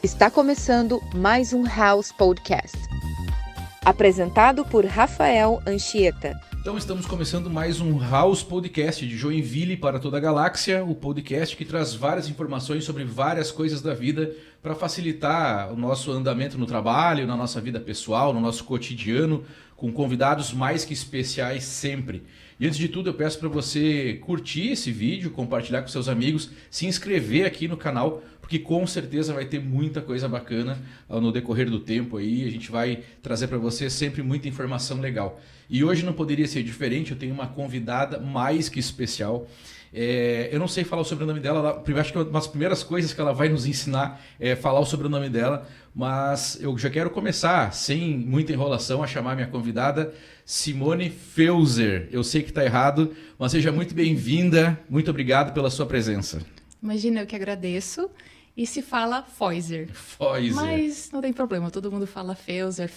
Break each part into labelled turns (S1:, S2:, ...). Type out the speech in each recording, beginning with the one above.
S1: Está começando mais um House Podcast, apresentado por Rafael Anchieta.
S2: Então estamos começando mais um House Podcast de Joinville para toda a galáxia, o podcast que traz várias informações sobre várias coisas da vida para facilitar o nosso andamento no trabalho, na nossa vida pessoal, no nosso cotidiano, com convidados mais que especiais sempre. E antes de tudo eu peço para você curtir esse vídeo, compartilhar com seus amigos, se inscrever aqui no canal, porque com certeza vai ter muita coisa bacana no decorrer do tempo aí. A gente vai trazer para você sempre muita informação legal. E hoje não poderia ser diferente, eu tenho uma convidada mais que especial. Eu não sei falar o sobrenome dela, acho que uma das primeiras coisas que ela vai nos ensinar é falar o sobrenome dela, mas eu já quero começar, sem muita enrolação, a chamar minha convidada, Simone Feuser. Eu sei que está errado, mas seja muito bem-vinda, muito obrigado pela sua presença.
S3: Imagina, eu que agradeço. E se fala Feuser.
S2: Feuser.
S3: Mas não tem problema, todo mundo fala Feuser,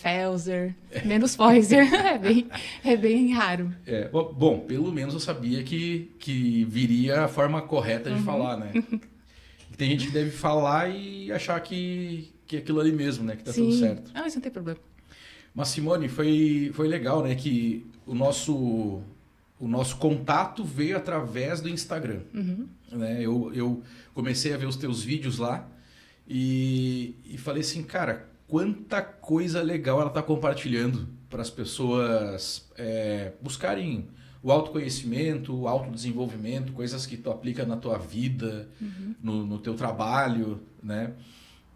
S3: menos Feuser. É bem raro.
S2: Bom, pelo menos eu sabia que viria a forma correta de falar, né? Tem gente que deve falar e achar que é aquilo ali mesmo, né? Que tá tudo certo.
S3: Ah, mas não tem problema.
S2: Mas, Simone, foi legal, né? Que o nosso contato veio através do Instagram. Né? Eu comecei a ver os teus vídeos lá e falei assim, cara, quanta coisa legal ela está compartilhando para as pessoas buscarem o autoconhecimento, o autodesenvolvimento, coisas que tu aplica na tua vida, no teu trabalho, né?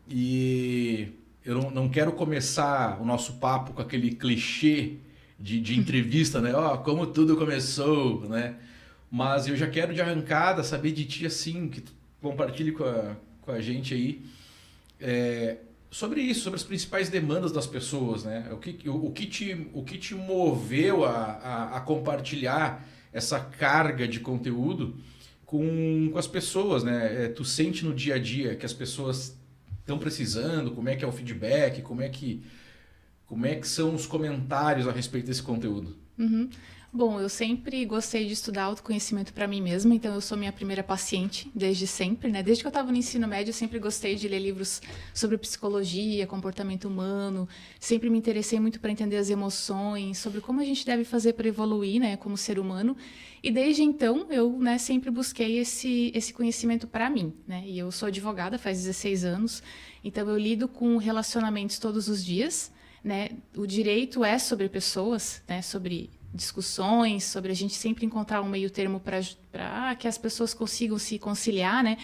S2: E eu não quero começar o nosso papo com aquele clichê de entrevista, né? Como tudo começou, né? Mas eu já quero de arrancada saber de ti, assim, que tu compartilhe com a gente aí sobre isso, sobre as principais demandas das pessoas, né? O que te moveu a compartilhar essa carga de conteúdo com as pessoas, né? Tu sente no dia a dia que as pessoas estão precisando, como é que é o feedback, como é que são os comentários a respeito desse conteúdo?
S3: Bom, eu sempre gostei de estudar autoconhecimento para mim mesma, então eu sou minha primeira paciente desde sempre, né? Desde que eu estava no ensino médio, eu sempre gostei de ler livros sobre psicologia, comportamento humano, sempre me interessei muito para entender as emoções, sobre como a gente deve fazer para evoluir, né, como ser humano. E desde então, eu, né, sempre busquei esse conhecimento para mim, né? E eu sou advogada faz 16 anos, então eu lido com relacionamentos todos os dias, né? O direito é sobre pessoas, né? Sobre discussões, sobre a gente sempre encontrar um meio termo para que as pessoas consigam se conciliar, né?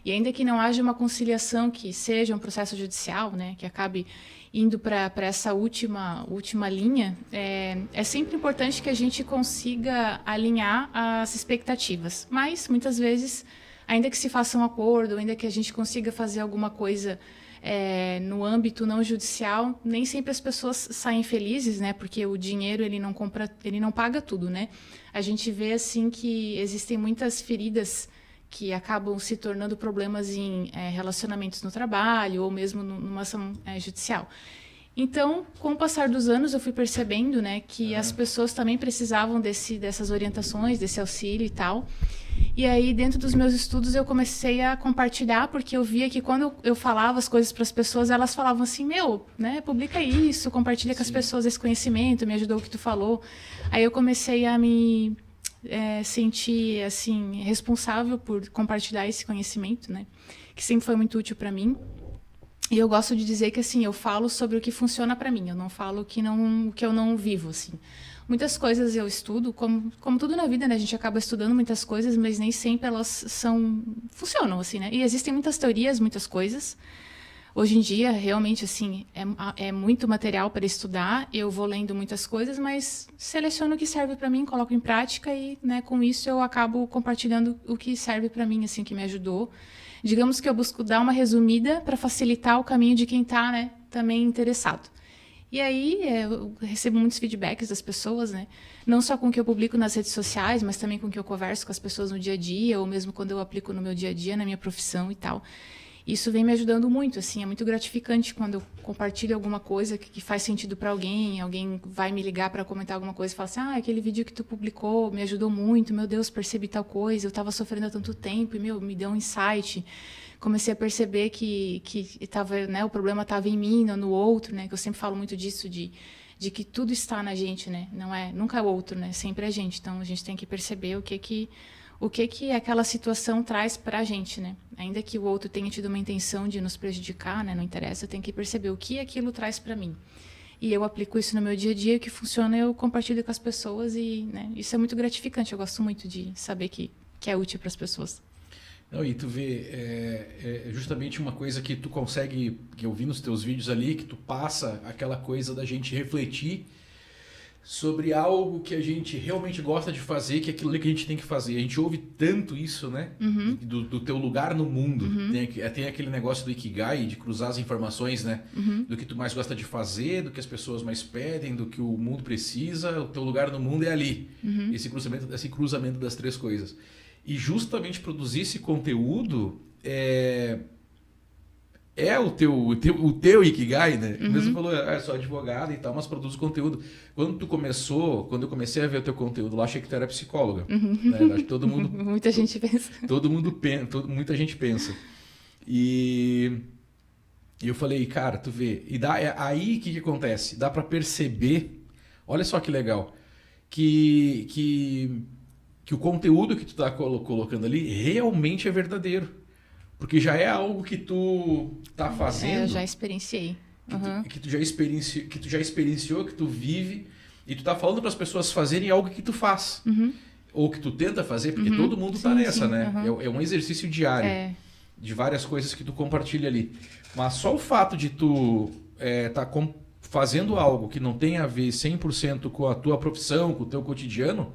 S3: E ainda que não haja uma conciliação que seja um processo judicial, né? Que acabe indo para essa última linha, é sempre importante que a gente consiga alinhar as expectativas. Mas, muitas vezes, ainda que se faça um acordo, ainda que a gente consiga fazer alguma coisa no âmbito não judicial, nem sempre as pessoas saem felizes, né? Porque o dinheiro ele não paga tudo, né? A gente vê assim que existem muitas feridas que acabam se tornando problemas em relacionamentos no trabalho ou mesmo numa ação judicial. Então, com o passar dos anos, eu fui percebendo, né, que as pessoas também precisavam dessas orientações, desse auxílio e tal. E aí, dentro dos meus estudos, eu comecei a compartilhar, porque eu via que quando eu falava as coisas para as pessoas, elas falavam assim, né, publica isso, compartilha com as pessoas esse conhecimento, me ajudou o que tu falou. Aí eu comecei a me sentir, assim, responsável por compartilhar esse conhecimento, né, que sempre foi muito útil para mim. E eu gosto de dizer que, assim, eu falo sobre o que funciona para mim, eu não falo o que eu não vivo, assim. Muitas coisas eu estudo, como tudo na vida, né? A gente acaba estudando muitas coisas, mas nem sempre elas funcionam, assim, né? E existem muitas teorias, muitas coisas. Hoje em dia, realmente, assim, é muito material para estudar. Eu vou lendo muitas coisas, mas seleciono o que serve para mim, coloco em prática e, né, com isso eu acabo compartilhando o que serve para mim, assim, o que me ajudou. Digamos que eu busco dar uma resumida para facilitar o caminho de quem está, né, também interessado. E aí eu recebo muitos feedbacks das pessoas, né? Não só com o que eu publico nas redes sociais, mas também com o que eu converso com as pessoas no dia a dia, ou mesmo quando eu aplico no meu dia a dia, na minha profissão e tal. Isso vem me ajudando muito, assim, é muito gratificante quando eu compartilho alguma coisa que faz sentido para alguém vai me ligar para comentar alguma coisa e fala assim, aquele vídeo que tu publicou me ajudou muito, meu Deus, percebi tal coisa, eu estava sofrendo há tanto tempo e, me deu um insight. comecei a perceber que tava, né, o problema estava em mim, não no outro, né? Que eu sempre falo muito disso, de que tudo está na gente, né? Nunca é o outro, né? Sempre é a gente. Então, a gente tem que perceber o que aquela situação traz para a gente, né? Ainda que o outro tenha tido uma intenção de nos prejudicar, né? Não interessa, eu tenho que perceber o que aquilo traz para mim. E eu aplico isso no meu dia a dia, o que funciona eu compartilho com as pessoas e, né, isso é muito gratificante. Eu gosto muito de saber que é útil para as pessoas.
S2: Não, e tu vê, é justamente uma coisa que tu consegue, que eu vi nos teus vídeos ali, que tu passa aquela coisa da gente refletir sobre algo que a gente realmente gosta de fazer, que é aquilo que a gente tem que fazer. A gente ouve tanto isso, né? Do teu lugar no mundo. Tem aquele negócio do Ikigai, de cruzar as informações, né? Do que tu mais gosta de fazer, do que as pessoas mais pedem, do que o mundo precisa. O teu lugar no mundo é ali. Esse cruzamento das três coisas. E justamente produzir esse conteúdo é o teu Ikigai, né? Você falou, sou advogada e tal, mas produzo conteúdo. Quando eu comecei a ver o teu conteúdo lá, achei que tu era psicóloga. Né? Acho que todo mundo...
S3: Muita gente pensa.
S2: Muita gente pensa. E eu falei, cara, tu vê. Aí o que acontece? Dá para perceber, olha só que legal, que o conteúdo que tu tá colocando ali realmente é verdadeiro. Porque já é algo que tu tá fazendo.
S3: Eu já experienciei.
S2: Que tu já experienciou, que tu vive. E tu tá falando para as pessoas fazerem algo que tu faz. Ou que tu tenta fazer, porque todo mundo tá nessa, né? É um exercício diário. De várias coisas que tu compartilha ali. Mas só o fato de tu tá fazendo algo que não tem a ver 100% com a tua profissão, com o teu cotidiano,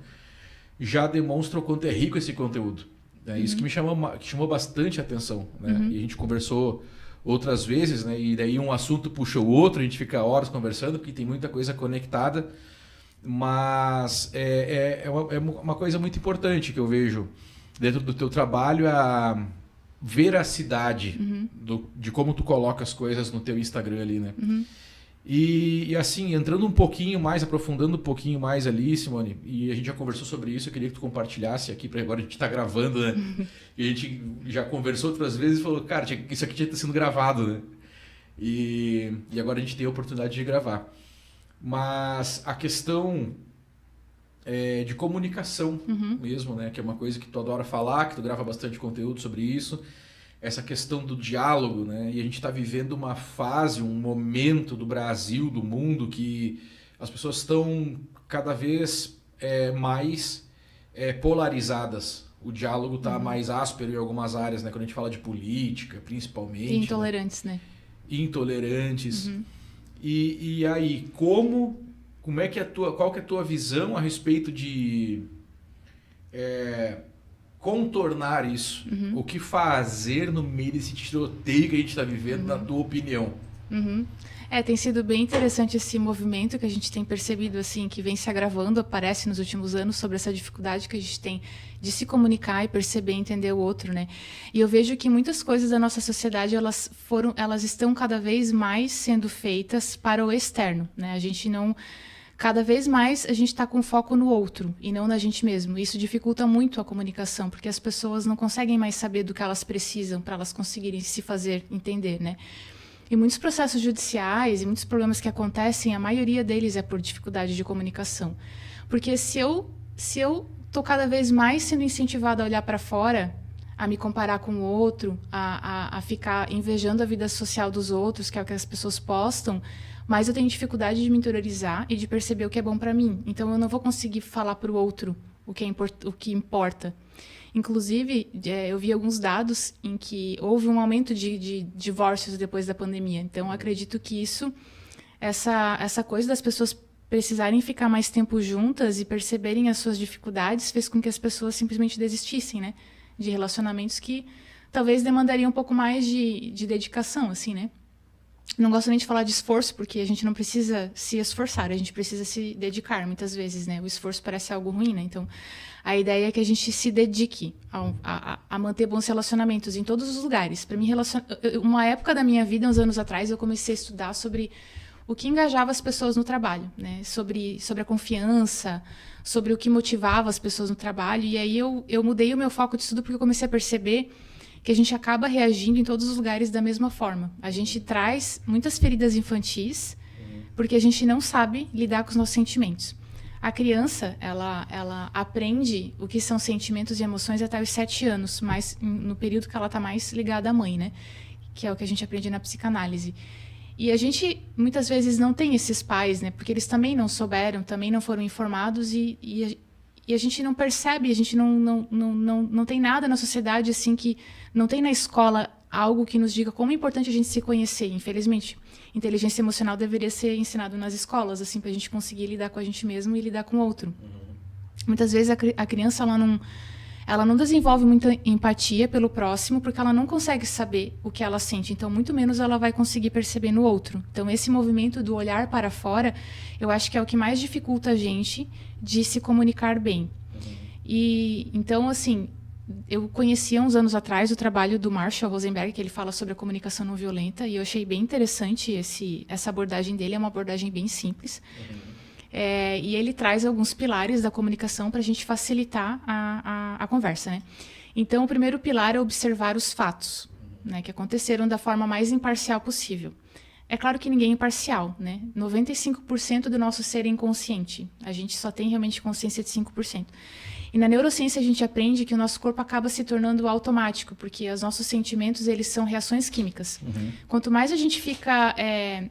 S2: já demonstra o quanto é rico esse conteúdo. É isso que chamou bastante a atenção, né? E a gente conversou outras vezes, né? E daí um assunto puxa o outro, a gente fica horas conversando, porque tem muita coisa conectada. Mas é uma coisa muito importante que eu vejo dentro do teu trabalho, a veracidade de como tu coloca as coisas no teu Instagram ali, né? E assim, entrando um pouquinho mais, aprofundando um pouquinho mais ali, Simone, e a gente já conversou sobre isso, eu queria que tu compartilhasse aqui, para agora a gente tá gravando, né? E a gente já conversou outras vezes e falou, cara, isso aqui tinha que estar sendo gravado, né? E agora a gente tem a oportunidade de gravar. Mas a questão de comunicação mesmo, né? Que é uma coisa que tu adora falar, que tu grava bastante conteúdo sobre isso. Essa questão do diálogo, né? E a gente está vivendo uma fase, um momento do Brasil, do mundo, que as pessoas estão cada vez mais polarizadas. O diálogo está mais áspero em algumas áreas, né? Quando a gente fala de política, principalmente.
S3: E intolerantes, né?
S2: Intolerantes. E aí, como é que qual que é a tua visão a respeito de contornar isso? O que fazer no meio desse tiroteio que a gente está vivendo, na tua opinião?
S3: Tem sido bem interessante esse movimento que a gente tem percebido, assim, que vem se agravando, aparece nos últimos anos, sobre essa dificuldade que a gente tem de se comunicar e perceber e entender o outro, né? E eu vejo que muitas coisas da nossa sociedade, elas estão cada vez mais sendo feitas para o externo, né? A gente não... Cada vez mais a gente está com foco no outro e não na gente mesmo. Isso dificulta muito a comunicação, porque as pessoas não conseguem mais saber do que elas precisam para elas conseguirem se fazer entender, né? E muitos processos judiciais e muitos problemas que acontecem, a maioria deles é por dificuldade de comunicação. Porque se eu estou cada vez mais sendo incentivada a olhar para fora, a me comparar com o outro, a ficar invejando a vida social dos outros, que é o que as pessoas postam, mas eu tenho dificuldade de me interiorizar e de perceber o que é bom para mim. Então, eu não vou conseguir falar para o outro o que importa. Inclusive, eu vi alguns dados em que houve um aumento de divórcios depois da pandemia. Então, acredito que essa coisa das pessoas precisarem ficar mais tempo juntas e perceberem as suas dificuldades fez com que as pessoas simplesmente desistissem, né? De relacionamentos que talvez demandariam um pouco mais de dedicação, assim, né? Não gosto nem de falar de esforço, porque a gente não precisa se esforçar, a gente precisa se dedicar muitas vezes, né? O esforço parece algo ruim, né? Então, a ideia é que a gente se dedique a manter bons relacionamentos em todos os lugares. Para mim, uma época da minha vida, uns anos atrás, eu comecei a estudar sobre o que engajava as pessoas no trabalho, né? Sobre a confiança, sobre o que motivava as pessoas no trabalho. E aí eu mudei o meu foco de estudo porque eu comecei a perceber que a gente acaba reagindo em todos os lugares da mesma forma. A gente traz muitas feridas infantis porque a gente não sabe lidar com os nossos sentimentos. A criança, ela aprende o que são sentimentos e emoções até os 7 anos, mas no período que ela está mais ligada à mãe, né? Que é o que a gente aprende na psicanálise. E a gente, muitas vezes, não tem esses pais, né? Porque eles também não souberam, também não foram informados e a gente não percebe, a gente não tem nada na sociedade, assim, que não tem na escola algo que nos diga como é importante a gente se conhecer. Infelizmente, inteligência emocional deveria ser ensinado nas escolas, assim, para a gente conseguir lidar com a gente mesmo e lidar com o outro. Muitas vezes a criança, ela não desenvolve muita empatia pelo próximo porque ela não consegue saber o que ela sente. Então, muito menos ela vai conseguir perceber no outro. Então, esse movimento do olhar para fora, eu acho que é o que mais dificulta a gente de se comunicar bem. E, então, assim, eu conhecia uns anos atrás o trabalho do Marshall Rosenberg, que ele fala sobre a comunicação não violenta, e eu achei bem interessante essa abordagem dele. É uma abordagem bem simples. E ele traz alguns pilares da comunicação para a gente facilitar a conversa, né? Então, o primeiro pilar é observar os fatos, né, que aconteceram da forma mais imparcial possível. É claro que ninguém é imparcial, né? 95% do nosso ser é inconsciente. A gente só tem realmente consciência de 5%. E na neurociência a gente aprende que o nosso corpo acaba se tornando automático, porque os nossos sentimentos, eles são reações químicas. Quanto mais a gente fica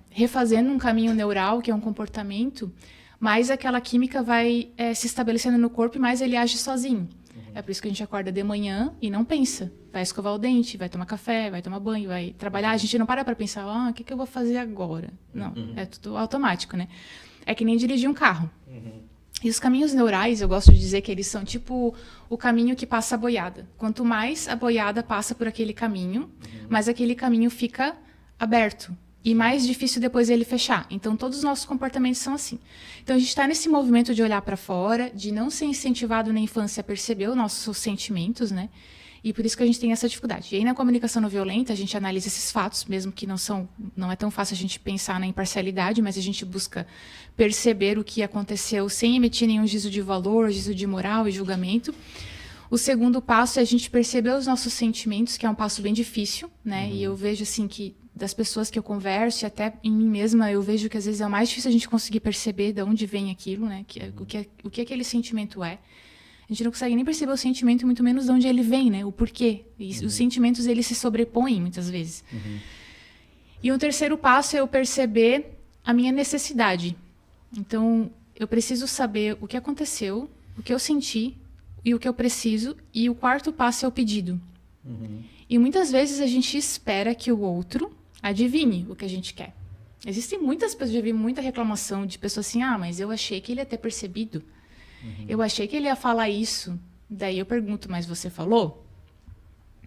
S3: refazendo um caminho neural, que é um comportamento, mais aquela química vai se estabelecendo no corpo e mais ele age sozinho. É por isso que a gente acorda de manhã e não pensa. Vai escovar o dente, vai tomar café, vai tomar banho, vai trabalhar. A gente não para pensar, o que eu vou fazer agora? Não, é tudo automático, né? É que nem dirigir um carro. E os caminhos neurais, eu gosto de dizer que eles são tipo o caminho que passa a boiada. Quanto mais a boiada passa por aquele caminho, mais aquele caminho fica aberto. E mais difícil depois ele fechar. Então, todos os nossos comportamentos são assim. Então, a gente está nesse movimento de olhar para fora, de não ser incentivado na infância a perceber os nossos sentimentos, né? E por isso que a gente tem essa dificuldade. E aí, na comunicação não violenta, a gente analisa esses fatos, mesmo que não é tão fácil a gente pensar na imparcialidade, mas a gente busca perceber o que aconteceu sem emitir nenhum juízo de valor, juízo de moral e julgamento. O segundo passo é a gente perceber os nossos sentimentos, que é um passo bem difícil, né? E eu vejo, assim, que das pessoas que eu converso, e até em mim mesma, eu vejo que às vezes é mais difícil a gente conseguir perceber de onde vem aquilo, né? O que aquele sentimento é. A gente não consegue nem perceber o sentimento, muito menos de onde ele vem, né? O porquê. E os sentimentos, eles se sobrepõem, muitas vezes. E o terceiro passo é eu perceber a minha necessidade. Então, eu preciso saber o que aconteceu, o que eu senti e o que eu preciso. E o quarto passo é o pedido. E muitas vezes a gente espera que o outro adivinhe o que a gente quer. Existem muitas pessoas, já vi muita reclamação de pessoas assim, mas eu achei que ele ia ter percebido. Eu achei que ele ia falar isso. Daí eu pergunto, mas você falou?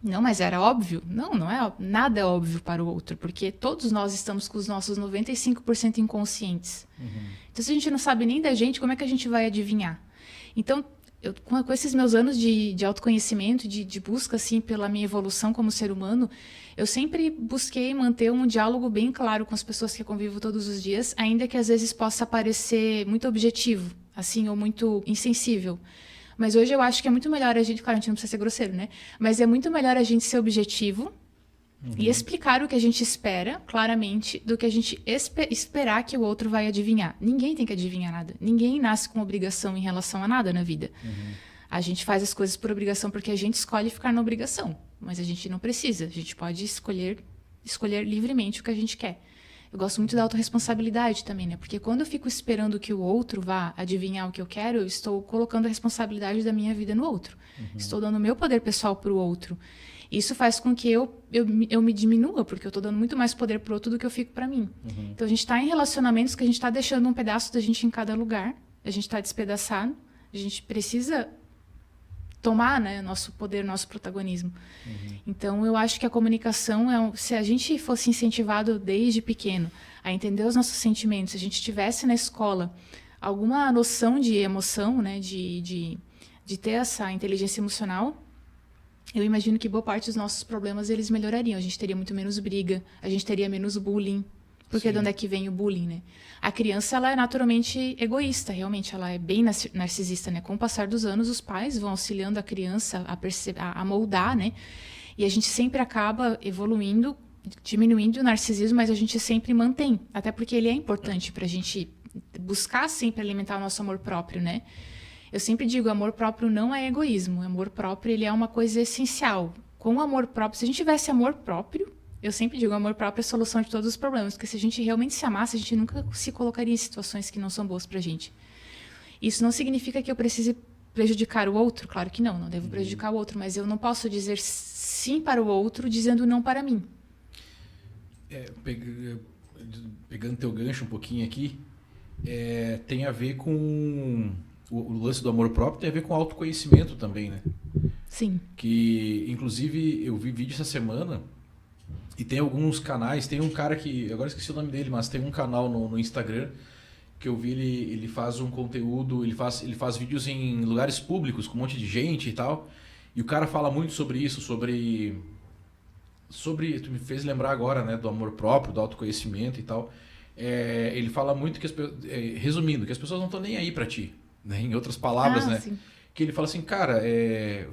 S3: Não, mas era óbvio? Não é nada é óbvio para o outro, porque todos nós estamos com os nossos 95% inconscientes. Então, se a gente não sabe nem da gente, como é que a gente vai adivinhar? Então, com esses meus anos de autoconhecimento, de busca assim, pela minha evolução como ser humano, eu sempre busquei manter um diálogo bem claro com as pessoas que eu convivo todos os dias, ainda que às vezes possa parecer muito objetivo, assim, ou muito insensível. Mas hoje eu acho que é muito melhor a gente... Claro, a gente não precisa ser grosseiro, né? Mas é muito melhor a gente ser objetivo e explicar o que a gente espera claramente do que a gente esperar que o outro vai adivinhar. Ninguém tem que adivinhar nada. Ninguém nasce com obrigação em relação a nada na vida. A gente faz as coisas por obrigação porque a gente escolhe ficar na obrigação. Mas a gente não precisa. A gente pode escolher livremente o que a gente quer. Eu gosto muito da autorresponsabilidade também, né? Porque quando eu fico esperando que o outro vá adivinhar o que eu quero, eu estou colocando a responsabilidade da minha vida no outro. Estou dando o meu poder pessoal para o outro. Isso faz com que eu me diminua, porque eu estou dando muito mais poder para o outro do que eu fico para mim. Então, a gente está em relacionamentos que a gente está deixando um pedaço da gente em cada lugar. A gente está despedaçado. A gente precisa tomar, né, nosso poder, nosso protagonismo. Então, eu acho que a comunicação, se a gente fosse incentivado desde pequeno a entender os nossos sentimentos, se a gente tivesse na escola alguma noção de emoção, né, de ter essa inteligência emocional, eu imagino que boa parte dos nossos problemas eles melhorariam. A gente teria muito menos briga, a gente teria menos bullying. Porque de onde é que vem o bullying, né? A criança, ela é naturalmente egoísta, realmente, ela é bem narcisista, né? Com o passar dos anos, os pais vão auxiliando a criança a moldar, né? E a gente sempre acaba evoluindo, diminuindo o narcisismo, mas a gente sempre mantém. Até porque ele é importante para a gente buscar sempre alimentar o nosso amor próprio, né? Eu sempre digo, amor próprio não é egoísmo. O amor próprio, ele é uma coisa essencial. Com o amor próprio, se a gente tivesse amor próprio, eu sempre digo, amor próprio é a solução de todos os problemas, porque se a gente realmente se amasse, a gente nunca se colocaria em situações que não são boas pra gente. Isso não significa que eu precise prejudicar o outro, claro que não devo prejudicar o outro, mas eu não posso dizer sim para o outro dizendo não para mim.
S2: Pegando teu gancho um pouquinho aqui, tem a ver com o lance do amor próprio, tem a ver com autoconhecimento também, né?
S3: Sim.
S2: Que, inclusive, eu vi vídeo essa semana e tem alguns canais, tem um cara que, agora esqueci o nome dele, mas tem um canal no Instagram que eu vi ele faz um conteúdo, ele faz vídeos em lugares públicos com um monte de gente e tal, e o cara fala muito sobre isso, sobre tu me fez lembrar agora, né, do amor próprio, do autoconhecimento e tal. Ele fala muito que resumindo, que as pessoas não estão nem aí pra ti, né? Em outras palavras, né?
S3: Sim.
S2: Que ele fala assim, cara,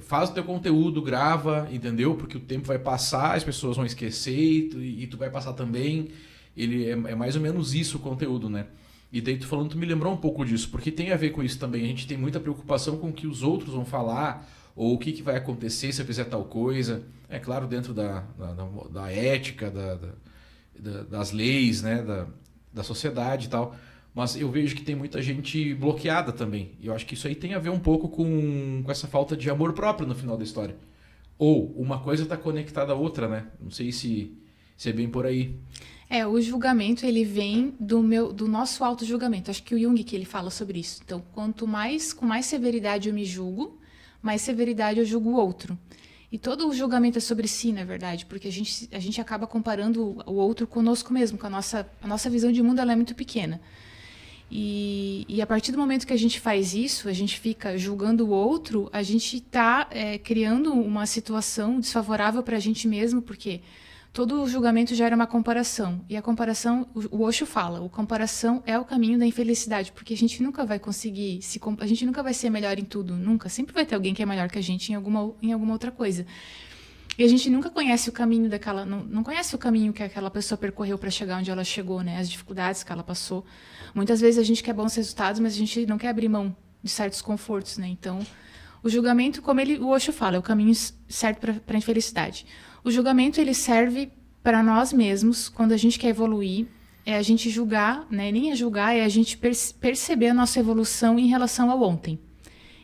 S2: faz o teu conteúdo, grava, entendeu? Porque o tempo vai passar, as pessoas vão esquecer e tu vai passar também. Ele é mais ou menos isso o conteúdo, né? E daí tu falando, tu me lembrou um pouco disso, porque tem a ver com isso também. A gente tem muita preocupação com o que os outros vão falar, ou o que vai acontecer se eu fizer tal coisa. É claro, dentro da ética, das leis, né? Da sociedade e tal. Mas eu vejo que tem muita gente bloqueada também. E eu acho que isso aí tem a ver um pouco com essa falta de amor próprio no final da história. Ou uma coisa está conectada à outra, né? Não sei se é bem por aí.
S3: O julgamento, ele vem do nosso auto-julgamento. Acho que o Jung que ele fala sobre isso. Então, com mais severidade eu me julgo, mais severidade eu julgo o outro. E todo o julgamento é sobre si, na verdade, porque a gente acaba comparando o outro conosco mesmo, com a nossa visão de mundo ela é muito pequena. E a partir do momento que a gente faz isso, a gente fica julgando o outro, a gente está criando uma situação desfavorável para a gente mesmo, porque todo o julgamento gera uma comparação. E a comparação, o Osho fala, a comparação é o caminho da infelicidade, porque a gente nunca vai conseguir, a gente nunca vai ser melhor em tudo, nunca. Sempre vai ter alguém que é melhor que a gente em alguma outra coisa. E a gente nunca conhece o caminho não conhece o caminho que aquela pessoa percorreu para chegar onde ela chegou, né? As dificuldades que ela passou. Muitas vezes a gente quer bons resultados, mas a gente não quer abrir mão de certos confortos, né? Então, o julgamento, como o Osho fala, é o caminho certo para a infelicidade. O julgamento, ele serve para nós mesmos, quando a gente quer evoluir, é a gente julgar, né? Nem é julgar, é a gente perceber a nossa evolução em relação ao ontem.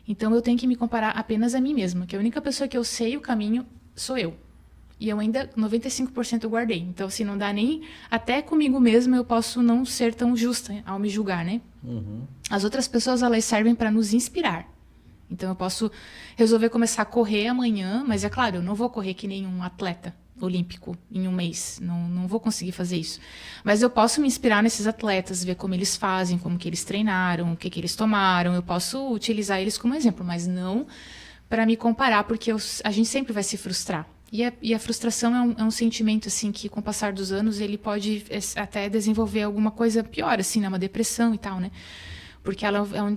S3: Então, eu tenho que me comparar apenas a mim mesma, que a única pessoa que eu sei o caminho sou eu. E eu ainda 95% eu guardei. Então, assim, não dá nem... Até comigo mesma eu posso não ser tão justa ao me julgar, né?
S2: Uhum.
S3: As outras pessoas, elas servem para nos inspirar. Então, eu posso resolver começar a correr amanhã, mas é claro, eu não vou correr que nem um atleta olímpico em um mês. Não vou conseguir fazer isso. Mas eu posso me inspirar nesses atletas, ver como eles fazem, como que eles treinaram, o que eles tomaram. Eu posso utilizar eles como exemplo, mas não para me comparar, porque a gente sempre vai se frustrar. E a frustração é um sentimento, assim, que com o passar dos anos ele pode até desenvolver alguma coisa pior, assim, né? Uma depressão e tal, né? Porque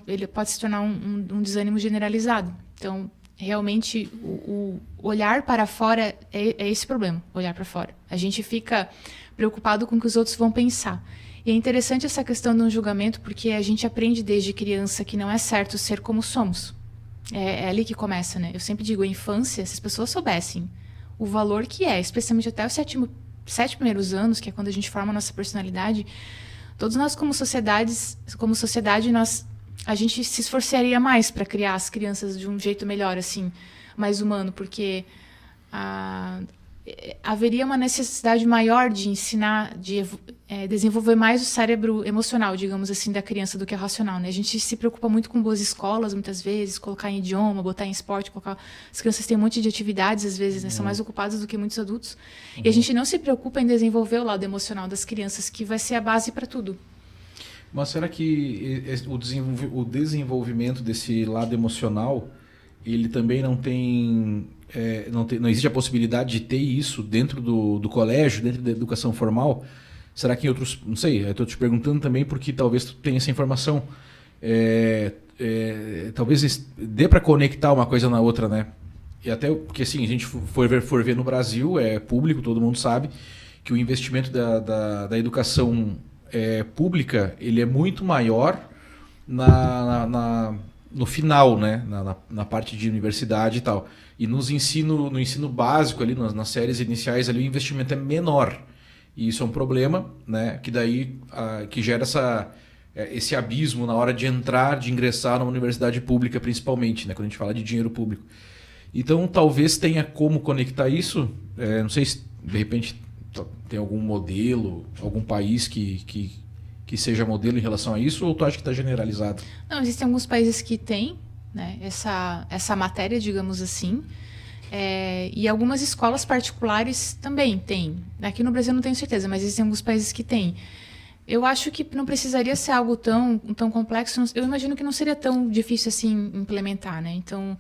S3: ele pode se tornar um desânimo generalizado. Então, realmente, o olhar para fora é esse problema, olhar para fora. A gente fica preocupado com o que os outros vão pensar. E é interessante essa questão do julgamento, porque a gente aprende desde criança que não é certo ser como somos. É ali que começa, né? Eu sempre digo, a infância, se as pessoas soubessem o valor que é, especialmente até os 7 primeiros anos, que é quando a gente forma a nossa personalidade, todos nós como sociedade, a gente se esforçaria mais para criar as crianças de um jeito melhor, assim, mais humano, porque haveria uma necessidade maior de ensinar, de desenvolver mais o cérebro emocional, digamos assim, da criança do que o racional, né? A gente se preocupa muito com boas escolas, muitas vezes, colocar em idioma, botar em esporte, as crianças têm um monte de atividades, às vezes, né? São mais ocupadas do que muitos adultos. E a gente não se preocupa em desenvolver o lado emocional das crianças, que vai ser a base para tudo.
S2: Mas será que o desenvolvimento desse lado emocional, ele também não existe a possibilidade de ter isso dentro do colégio, dentro da educação formal? Será que em outros... Não sei, eu estou te perguntando também porque talvez tu tenha essa informação. Talvez dê para conectar uma coisa na outra, né? E até porque, assim, a gente for ver no Brasil, é público, todo mundo sabe, que o investimento da educação pública ele é muito maior no final, né? Na parte de universidade e tal. E no ensino básico, ali, nas séries iniciais, ali, o investimento é menor. E isso é um problema, né? Que daí que gera esse abismo na hora de ingressar numa universidade pública, principalmente, né? Quando a gente fala de dinheiro público. Então, talvez tenha como conectar isso. Não sei se, de repente, tem algum modelo, algum país que seja modelo em relação a isso, ou tu acha que está generalizado?
S3: Não, existem alguns países que têm, né, essa matéria, digamos assim, e algumas escolas particulares também têm. Aqui no Brasil eu não tenho certeza, mas existem alguns países que têm. Eu acho que não precisaria ser algo tão complexo. Eu imagino que não seria tão difícil assim implementar, né? Então,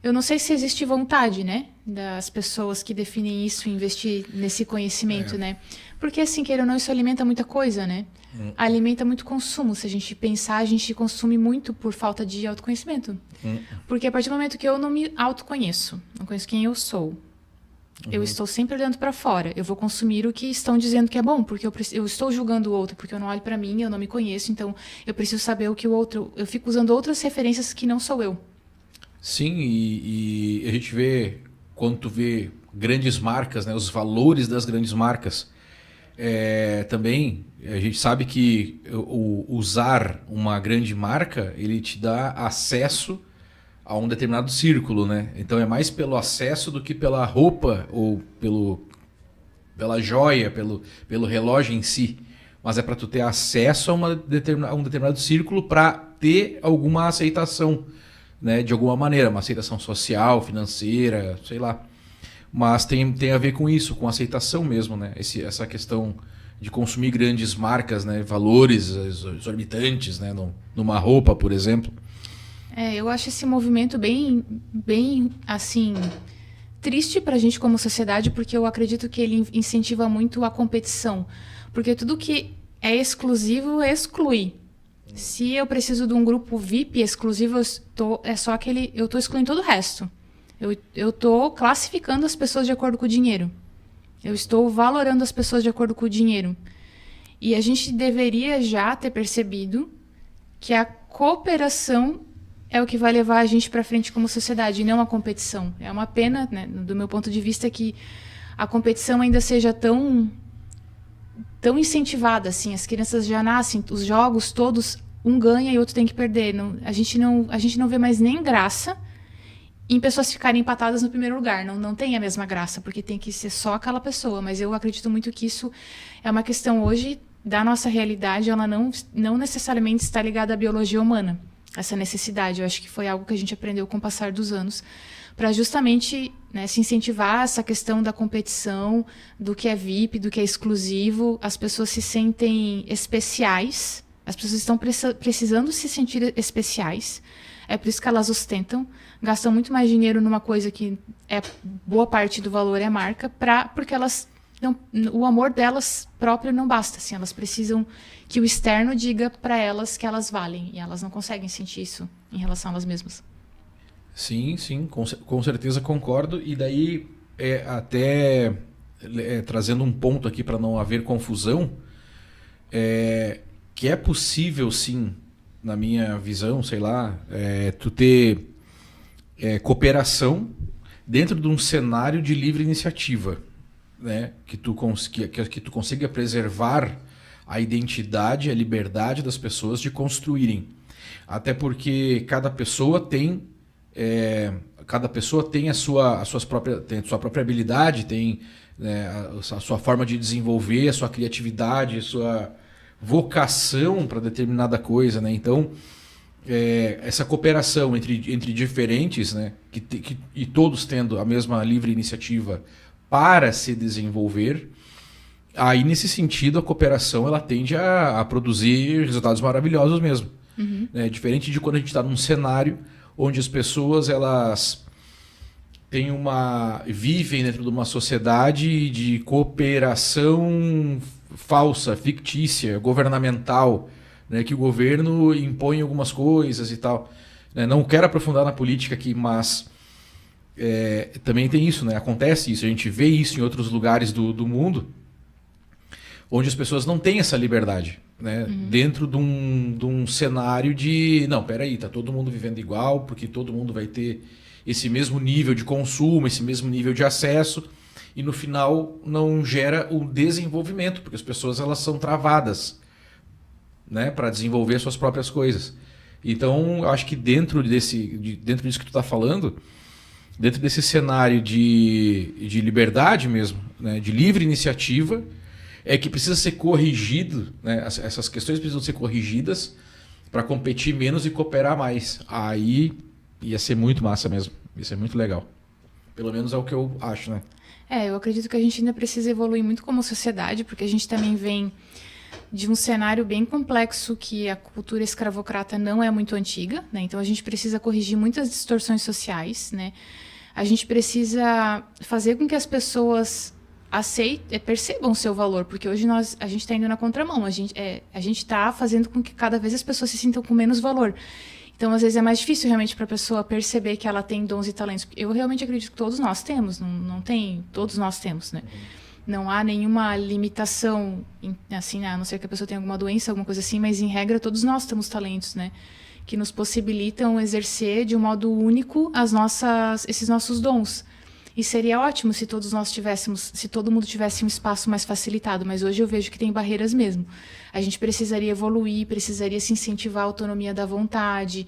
S3: eu não sei se existe vontade, né, das pessoas que definem isso, investir nesse conhecimento, né? Porque, assim, queira ou não, isso alimenta muita coisa, né? Alimenta muito consumo. Se a gente pensar, a gente consome muito por falta de autoconhecimento. Porque a partir do momento que eu não me autoconheço, não conheço quem eu sou, eu estou sempre olhando para fora. Eu vou consumir o que estão dizendo que é bom, porque eu estou julgando o outro, porque eu não olho para mim, eu não me conheço, então eu preciso saber o que o outro... Eu fico usando outras referências que não sou eu.
S2: Sim, e a gente vê, quando tu vê grandes marcas, né, os valores das grandes marcas, também a gente sabe que usar uma grande marca, ele te dá acesso a um determinado círculo, né? Então é mais pelo acesso do que pela roupa ou pela joia, pelo relógio em si. Mas é para tu ter acesso a um determinado círculo para ter alguma aceitação, né, de alguma maneira, uma aceitação social, financeira, sei lá. Mas tem a ver com isso, com aceitação mesmo, né? Essa questão de consumir grandes marcas, né, valores exorbitantes, né, numa roupa, por exemplo.
S3: Eu acho esse movimento bem assim, triste para a gente como sociedade, porque eu acredito que ele incentiva muito a competição. Porque tudo que é exclusivo exclui. Se eu preciso de um grupo VIP exclusivo, eu estou excluindo todo o resto. Eu estou classificando as pessoas de acordo com o dinheiro. Eu estou valorando as pessoas de acordo com o dinheiro. E a gente deveria já ter percebido que a cooperação é o que vai levar a gente para frente como sociedade, e não a competição. É uma pena, né, do meu ponto de vista, que a competição ainda seja tão incentivada, assim. As crianças já nascem, os jogos todos, um ganha e outro tem que perder. A gente não vê mais nem graça em pessoas ficarem empatadas no primeiro lugar. Não tem a mesma graça, porque tem que ser só aquela pessoa. Mas eu acredito muito que isso é uma questão hoje da nossa realidade, ela não necessariamente está ligada à biologia humana, essa necessidade. Eu acho que foi algo que a gente aprendeu com o passar dos anos, para justamente, né, se incentivar essa questão da competição, do que é VIP, do que é exclusivo. As pessoas se sentem especiais, as pessoas estão precisando se sentir especiais. É por isso que elas ostentam, gastam muito mais dinheiro numa coisa que boa parte do valor é a marca, porque elas o amor delas próprio não basta. Assim, elas precisam que o externo diga para elas que elas valem, e elas não conseguem sentir isso em relação a elas mesmas.
S2: Sim, com certeza concordo. E daí, trazendo um ponto aqui para não haver confusão, que é possível, sim, na minha visão, sei lá, tu ter cooperação dentro de um cenário de livre iniciativa, né? Que tu consiga preservar a identidade, a liberdade das pessoas de construírem. Até porque cada pessoa tem a sua própria habilidade, tem, né, a sua forma de desenvolver, a sua criatividade, a sua vocação para determinada coisa, né? Então, essa cooperação entre diferentes, né, e todos tendo a mesma livre iniciativa para se desenvolver, aí nesse sentido a cooperação ela tende a produzir resultados maravilhosos mesmo.
S3: Uhum.
S2: Né? Diferente de quando a gente está num cenário onde as pessoas elas vivem dentro de uma sociedade de cooperação falsa, fictícia, governamental, né? Que o governo impõe algumas coisas e tal. Né? Não quero aprofundar na política aqui, mas também tem isso, né? Acontece isso, a gente vê isso em outros lugares do mundo, onde as pessoas não têm essa liberdade, né? Dentro de um cenário de, não, peraí, tá todo mundo vivendo igual, porque todo mundo vai ter esse mesmo nível de consumo, esse mesmo nível de acesso, e no final não gera o desenvolvimento, porque as pessoas elas são travadas, né, para desenvolver suas próprias coisas. Então, eu acho que dentro disso que tu está falando, dentro desse cenário de liberdade mesmo, né, de livre iniciativa, é que precisa ser corrigido, né, essas questões precisam ser corrigidas para competir menos e cooperar mais. Aí ia ser muito massa mesmo, ia ser muito legal. Pelo menos é o que eu acho, né?
S3: Eu acredito que a gente ainda precisa evoluir muito como sociedade, porque a gente também vem de um cenário bem complexo, que a cultura escravocrata não é muito antiga, né? Então a gente precisa corrigir muitas distorções sociais, né? A gente precisa fazer com que as pessoas percebam o seu valor, porque hoje a gente está indo na contramão, a gente está fazendo com que cada vez as pessoas se sintam com menos valor. Então, às vezes, é mais difícil realmente para a pessoa perceber que ela tem dons e talentos. Eu realmente acredito que todos nós temos, não tem, todos nós temos, né? Não há nenhuma limitação, assim, a não ser que a pessoa tenha alguma doença, alguma coisa assim, mas, em regra, todos nós temos talentos, né? Que nos possibilitam exercer de um modo único esses nossos dons. E seria ótimo se se todo mundo tivesse um espaço mais facilitado, mas hoje eu vejo que tem barreiras mesmo. A gente precisaria evoluir, precisaria se incentivar a autonomia da vontade,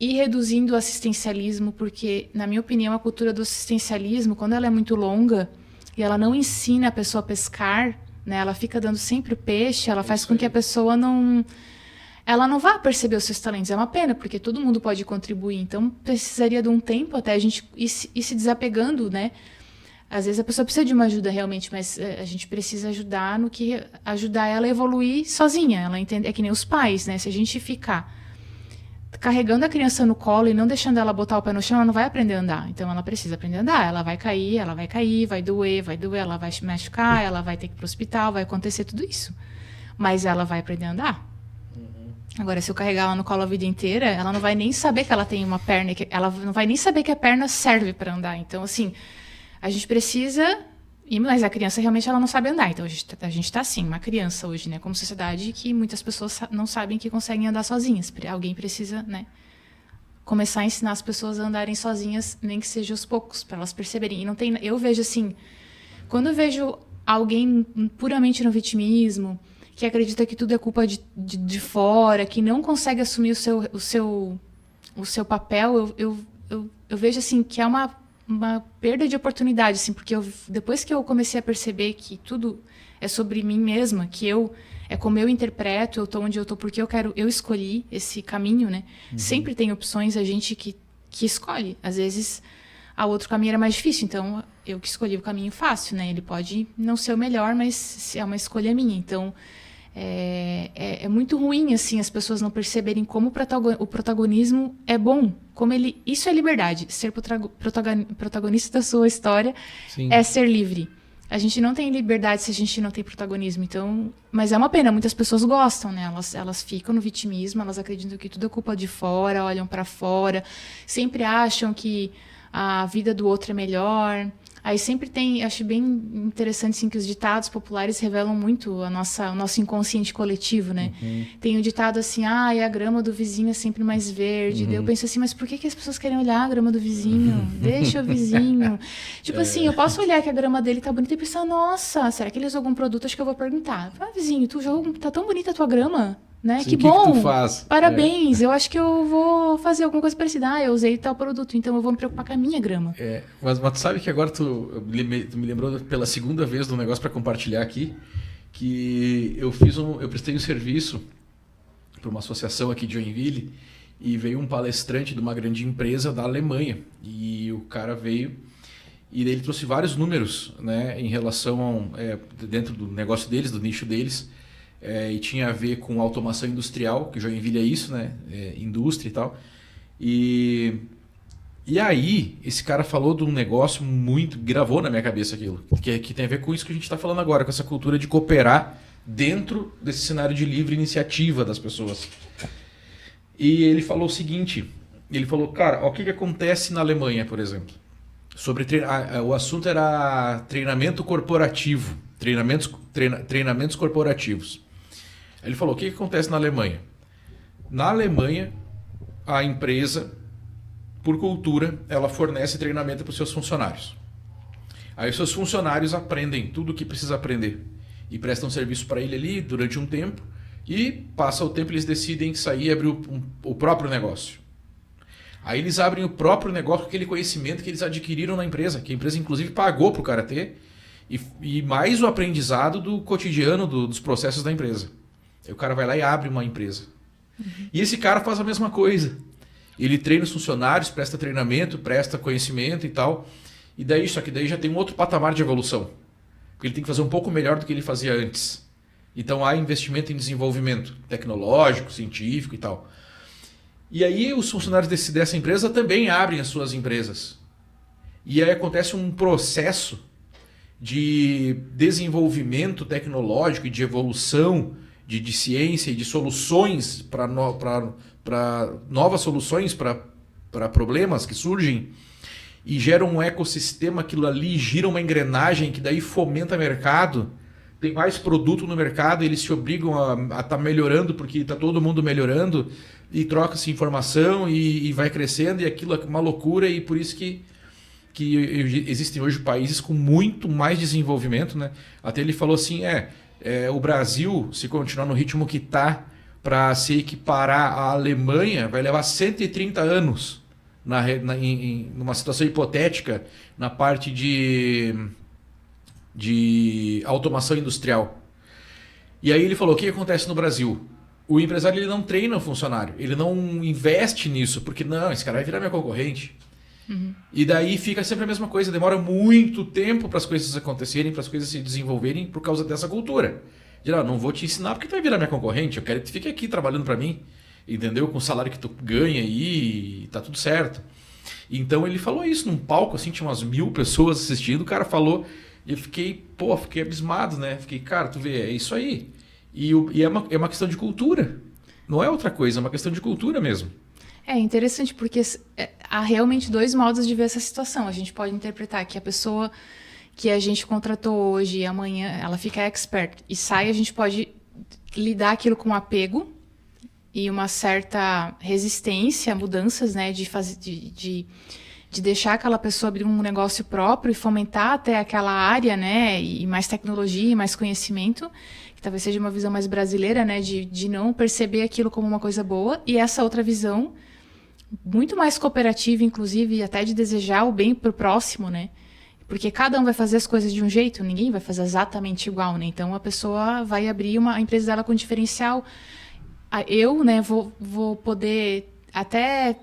S3: ir reduzindo o assistencialismo, porque, na minha opinião, a cultura do assistencialismo, quando ela é muito longa e ela não ensina a pessoa a pescar, né, ela fica dando sempre peixe, ela faz com que a pessoa ela não vá perceber os seus talentos. É uma pena, porque todo mundo pode contribuir. Então, precisaria de um tempo até a gente ir se desapegando, né? Às vezes a pessoa precisa de uma ajuda realmente, mas a gente precisa ajudar ela a evoluir sozinha. Ela entende, é que nem os pais, né? Se a gente ficar carregando a criança no colo e não deixando ela botar o pé no chão, ela não vai aprender a andar. Então, ela precisa aprender a andar. Ela vai cair, vai doer, ela vai se machucar, ela vai ter que ir para o hospital, vai acontecer tudo isso. Mas ela vai aprender a andar. Agora, se eu carregar ela no colo a vida inteira, ela não vai nem saber que ela tem uma perna, ela não vai nem saber que a perna serve para andar. Então, assim, a gente precisa... Mas a criança realmente ela não sabe andar. Então, a gente está assim, uma criança hoje, né? Como sociedade que muitas pessoas não sabem que conseguem andar sozinhas. Alguém precisa, né? Começar a ensinar as pessoas a andarem sozinhas, nem que seja aos poucos, para elas perceberem. E não tem... Eu vejo assim... Quando eu vejo alguém puramente no vitimismo... que acredita que tudo é culpa de fora, que não consegue assumir o seu papel, eu vejo assim que é uma perda de oportunidade, assim, porque depois que eu comecei a perceber que tudo é sobre mim mesma, que é como eu interpreto, eu tô onde eu tô porque eu escolhi esse caminho, né? Sempre tem opções, a gente que escolhe. Às vezes, o outro caminho era mais difícil, então eu que escolhi o caminho fácil, né? Ele pode não ser o melhor, mas é uma escolha minha, então... É muito ruim assim as pessoas não perceberem como o protagonismo é bom, isso é liberdade. Ser protagonista da sua história. Sim. É ser livre. A gente não tem liberdade se a gente não tem protagonismo. Então, mas é uma pena, muitas pessoas gostam, né? Elas ficam no vitimismo, elas acreditam que tudo é culpa de fora, olham para fora, sempre acham que a vida do outro é melhor. Aí sempre acho bem interessante assim, que os ditados populares revelam muito o nosso inconsciente coletivo, né? Tem um ditado assim, a grama do vizinho é sempre mais verde. Daí eu penso assim, mas por que as pessoas querem olhar a grama do vizinho? Deixa o vizinho. Tipo assim, eu posso olhar que a grama dele tá bonita e pensar, nossa, será que ele usou algum produto? Acho que eu vou perguntar. Vizinho, tá tão bonita a tua grama? Né?
S2: Sim,
S3: que bom,
S2: que tu faz?
S3: Parabéns, eu acho que eu vou fazer alguma coisa parecida. Eu usei tal produto, então eu vou me preocupar com a minha grama.
S2: Mas tu sabe que agora tu me lembrou pela segunda vez do negócio para compartilhar aqui, que eu prestei um serviço para uma associação aqui de Joinville e veio um palestrante de uma grande empresa da Alemanha e o cara veio e ele trouxe vários números, né, em relação dentro do negócio deles, do nicho deles. E tinha a ver com automação industrial, que Joinville é isso, né? Indústria e tal. E aí, esse cara falou de um negócio gravou na minha cabeça aquilo, que tem a ver com isso que a gente está falando agora, com essa cultura de cooperar dentro desse cenário de livre iniciativa das pessoas. E ele falou o seguinte, ele falou, cara, o que acontece na Alemanha, por exemplo? O assunto era treinamento corporativo, treinamentos corporativos. Ele falou, o que acontece na Alemanha? Na Alemanha, a empresa, por cultura, ela fornece treinamento para os seus funcionários. Aí os seus funcionários aprendem tudo o que precisa aprender e prestam serviço para ele ali durante um tempo e passa o tempo eles decidem sair e abrir o próprio negócio. Aí eles abrem o próprio negócio com aquele conhecimento que eles adquiriram na empresa, que a empresa inclusive pagou para o cara ter, e mais o aprendizado do cotidiano dos processos da empresa. Aí o cara vai lá e abre uma empresa. E esse cara faz a mesma coisa. Ele treina os funcionários, presta treinamento, presta conhecimento e tal. E daí, só que daí já tem um outro patamar de evolução. Porque ele tem que fazer um pouco melhor do que ele fazia antes. Então há investimento em desenvolvimento tecnológico, científico e tal. E aí os funcionários dessa empresa também abrem as suas empresas. E aí acontece um processo de desenvolvimento tecnológico e de evolução de ciência e de soluções para novas soluções para problemas que surgem e gera um ecossistema, aquilo ali gira uma engrenagem que daí fomenta mercado, tem mais produto no mercado, eles se obrigam a estar melhorando porque está todo mundo melhorando e troca-se informação e vai crescendo e aquilo é uma loucura e por isso que existem hoje países com muito mais desenvolvimento, né? Até ele falou assim, o Brasil, se continuar no ritmo que está, para se equiparar à Alemanha, vai levar 130 anos numa situação hipotética na parte de automação industrial. E aí ele falou, o que acontece no Brasil? O empresário ele não treina o funcionário, ele não investe nisso, porque não, esse cara vai virar meu concorrente. Uhum. E daí fica sempre a mesma coisa, demora muito tempo para as coisas acontecerem, para as coisas se desenvolverem por causa dessa cultura. Não vou te ensinar porque tu vai virar minha concorrente, eu quero que tu fique aqui trabalhando para mim, entendeu? Com o salário que tu ganha aí, tá tudo certo. Então ele falou isso num palco, assim, tinha umas 1000 pessoas assistindo, o cara falou, e eu fiquei abismado, né? Fiquei, cara, tu vê, é isso aí. E é uma questão de cultura, não é outra coisa, é uma questão de cultura mesmo.
S3: É interessante porque há realmente dois modos de ver essa situação. A gente pode interpretar que a pessoa que a gente contratou hoje e amanhã ela fica expert e sai, a gente pode lidar aquilo com apego e uma certa resistência a mudanças, né, de deixar aquela pessoa abrir um negócio próprio e fomentar até aquela área, né, e mais tecnologia e mais conhecimento, que talvez seja uma visão mais brasileira, né, de não perceber aquilo como uma coisa boa, e essa outra visão muito mais cooperativa, inclusive, até de desejar o bem para o próximo, né? Porque cada um vai fazer as coisas de um jeito, ninguém vai fazer exatamente igual, né? Então, a pessoa vai abrir a empresa dela com diferencial. Eu, né, vou poder até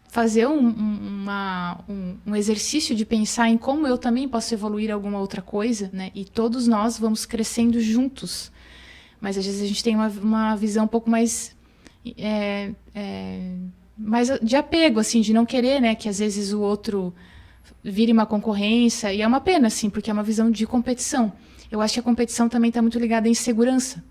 S3: fazer um exercício de pensar em como eu também posso evoluir alguma outra coisa, né? E todos nós vamos crescendo juntos. Mas, às vezes, a gente tem uma visão um pouco mais de apego, assim, de não querer, né, que às vezes o outro vire uma concorrência, e é uma pena, assim, porque é uma visão de competição. Eu acho que a competição também está muito ligada à insegurança.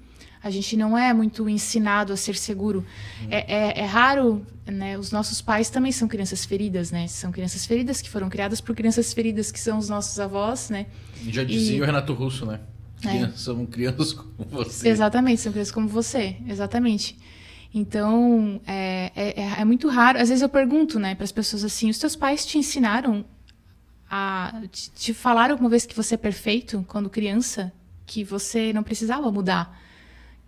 S3: A gente não é muito ensinado a ser seguro. É raro, né, os nossos pais também são crianças feridas, né, são crianças feridas que foram criadas por crianças feridas que são os nossos avós, né.
S2: Já dizia o Renato Russo, né, são crianças como você.
S3: Exatamente, são crianças como você, exatamente. Então, é muito raro. Às vezes eu pergunto, né, para as pessoas assim, os teus pais te ensinaram te falaram alguma vez que você é perfeito quando criança? Que você não precisava mudar?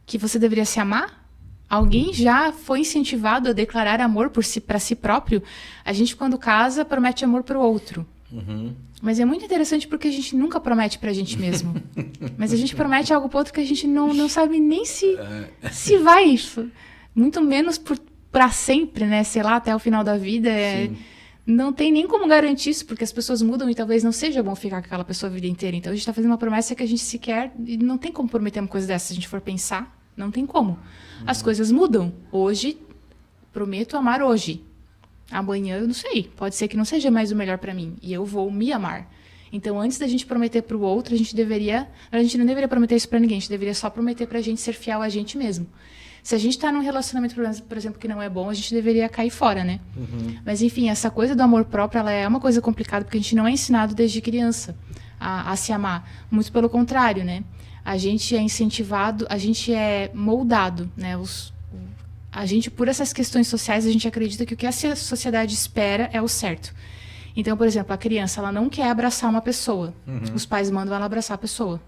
S3: Que você deveria se amar? Alguém já foi incentivado a declarar amor para si próprio? A gente, quando casa, promete amor para o outro. Uhum. Mas é muito interessante porque a gente nunca promete para a gente mesmo. Mas a gente promete algo para o outro que a gente não sabe nem se vai... Muito menos para sempre, né? Sei lá, até o final da vida. Não tem nem como garantir isso, porque as pessoas mudam e talvez não seja bom ficar com aquela pessoa a vida inteira. Então, a gente está fazendo uma promessa que a gente sequer... E não tem como prometer uma coisa dessa. Se a gente for pensar, não tem como. As coisas mudam. Hoje, prometo amar hoje. Amanhã, eu não sei. Pode ser que não seja mais o melhor para mim. E eu vou me amar. Então, antes da gente prometer para o outro, a gente não deveria prometer isso para ninguém. A gente deveria só prometer para a gente ser fiel a gente mesmo. Se a gente tá num relacionamento, por exemplo, que não é bom, a gente deveria cair fora, né? Mas, enfim, essa coisa do amor próprio, ela é uma coisa complicada, porque a gente não é ensinado desde criança a se amar. Muito pelo contrário, né? A gente é incentivado, a gente é moldado, né? A gente, por essas questões sociais, a gente acredita que o que a sociedade espera é o certo. Então, por exemplo, a criança, ela não quer abraçar uma pessoa. Os pais mandam ela abraçar a pessoa.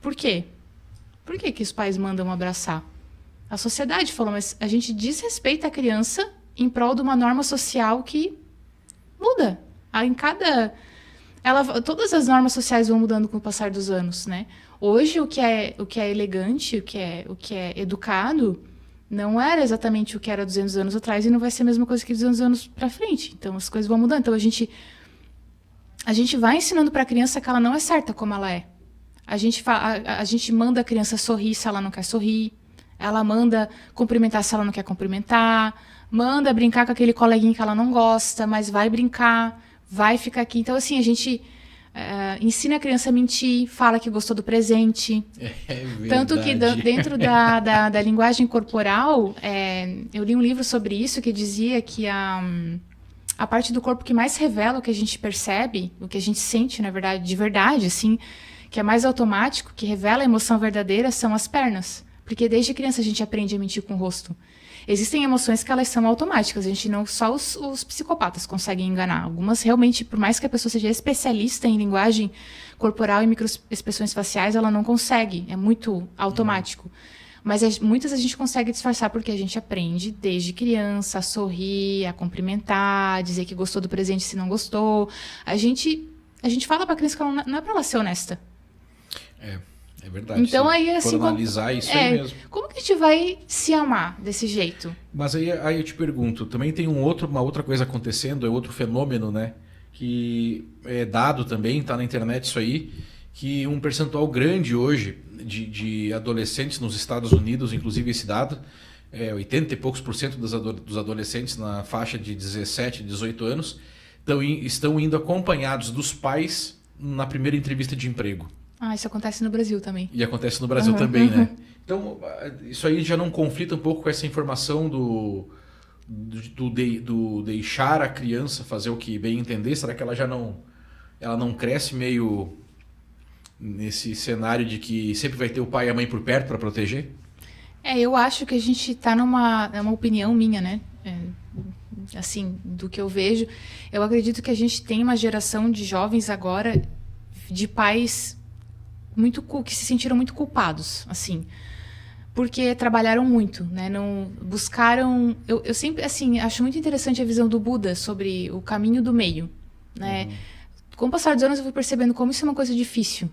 S3: Por quê? Por que os pais mandam abraçar? A sociedade falou, mas a gente desrespeita a criança em prol de uma norma social que muda. Todas as normas sociais vão mudando com o passar dos anos, né? Hoje, o que é elegante, o que é educado, não era exatamente o que era 200 anos atrás e não vai ser a mesma coisa que 200 anos para frente. Então, as coisas vão mudando. Então, a gente vai ensinando para a criança que ela não é certa como ela é. A gente manda a criança sorrir se ela não quer sorrir. Ela manda cumprimentar se ela não quer cumprimentar. Manda brincar com aquele coleguinha que ela não gosta, mas vai brincar, vai ficar aqui. Então, assim, a gente ensina a criança a mentir, fala que gostou do presente.
S2: É verdade.
S3: Tanto que dentro da linguagem corporal, eu li um livro sobre isso que dizia que a parte do corpo que mais revela o que a gente percebe, o que a gente sente, na verdade, de verdade, assim, que é mais automático, que revela a emoção verdadeira, são as pernas. Porque desde criança a gente aprende a mentir com o rosto. Existem emoções que elas são automáticas, a gente não, só os psicopatas conseguem enganar. Algumas realmente, por mais que a pessoa seja especialista em linguagem corporal e microexpressões faciais, ela não consegue, é muito automático. Mas muitas a gente consegue disfarçar porque a gente aprende desde criança a sorrir, a cumprimentar, a dizer que gostou do presente se não gostou. A gente fala pra criança que ela não é pra ela ser honesta.
S2: É verdade.
S3: Então,
S2: se
S3: aí, assim,
S2: for analisar isso aí mesmo.
S3: Como que a gente vai se amar desse jeito?
S2: Mas aí eu te pergunto, também tem uma outra coisa acontecendo, é outro fenômeno, né? Que é dado também, tá na internet isso aí, que um percentual grande hoje de adolescentes nos Estados Unidos, inclusive esse dado, 80 e poucos % dos adolescentes na faixa de 17, 18 anos, estão indo acompanhados dos pais na primeira entrevista de emprego.
S3: Isso acontece no Brasil também.
S2: E acontece no Brasil também, né? Então, isso aí já não conflita um pouco com essa informação do deixar a criança fazer o que bem entender? Será que ela não cresce meio nesse cenário de que sempre vai ter o pai e a mãe por perto para proteger?
S3: Eu acho que a gente está é uma opinião minha, né? Assim, do que eu vejo. Eu acredito que a gente tem uma geração de jovens agora, de pais que se sentiram muito culpados, assim, porque trabalharam muito, né? Não buscaram. Eu sempre, assim, acho muito interessante a visão do Buda sobre o caminho do meio, né? Com o passar dos anos eu fui percebendo como isso é uma coisa difícil.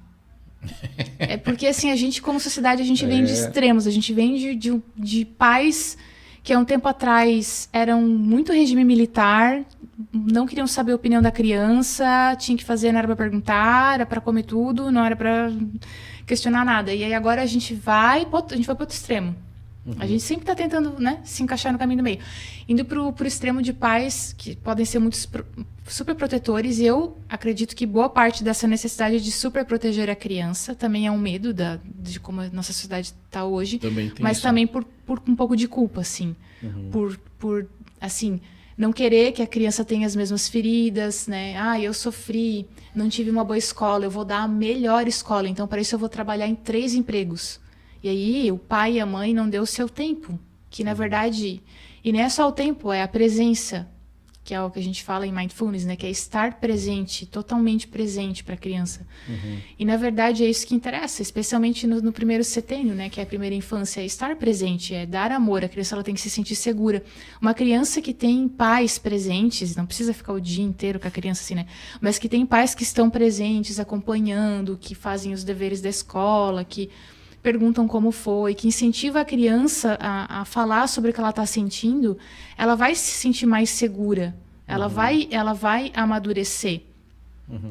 S3: Porque, assim, a gente, como sociedade, a gente vem de extremos, a gente vem de pais que há um tempo atrás eram muito regime militar, não queriam saber a opinião da criança, tinha que fazer, não era para perguntar, era para comer tudo, não era para questionar nada. E aí agora a gente vai para outro extremo. A gente sempre está tentando, né, se encaixar no caminho do meio. Indo pro extremo de pais que podem ser muito super protetores, e eu acredito que boa parte dessa necessidade de super proteger a criança também é um medo de como a nossa sociedade está hoje, mas isso. Também por um pouco de culpa, assim. Por assim, não querer que a criança tenha as mesmas feridas, né? Eu sofri, não tive uma boa escola, eu vou dar a melhor escola, então para isso eu vou trabalhar em 3 empregos. E aí o pai e a mãe não deu o seu tempo, que na verdade, e não é só o tempo, é a presença, que é o que a gente fala em mindfulness, né? Que é estar presente, totalmente presente para a criança. E na verdade é isso que interessa, especialmente no primeiro setênio, né? Que é a primeira infância, é estar presente, é dar amor, a criança ela tem que se sentir segura. Uma criança que tem pais presentes, não precisa ficar o dia inteiro com a criança assim, né? Mas que tem pais que estão presentes, acompanhando, que fazem os deveres da escola, que perguntam como foi, que incentiva a criança a falar sobre o que ela está sentindo, ela vai se sentir mais segura, ela vai amadurecer.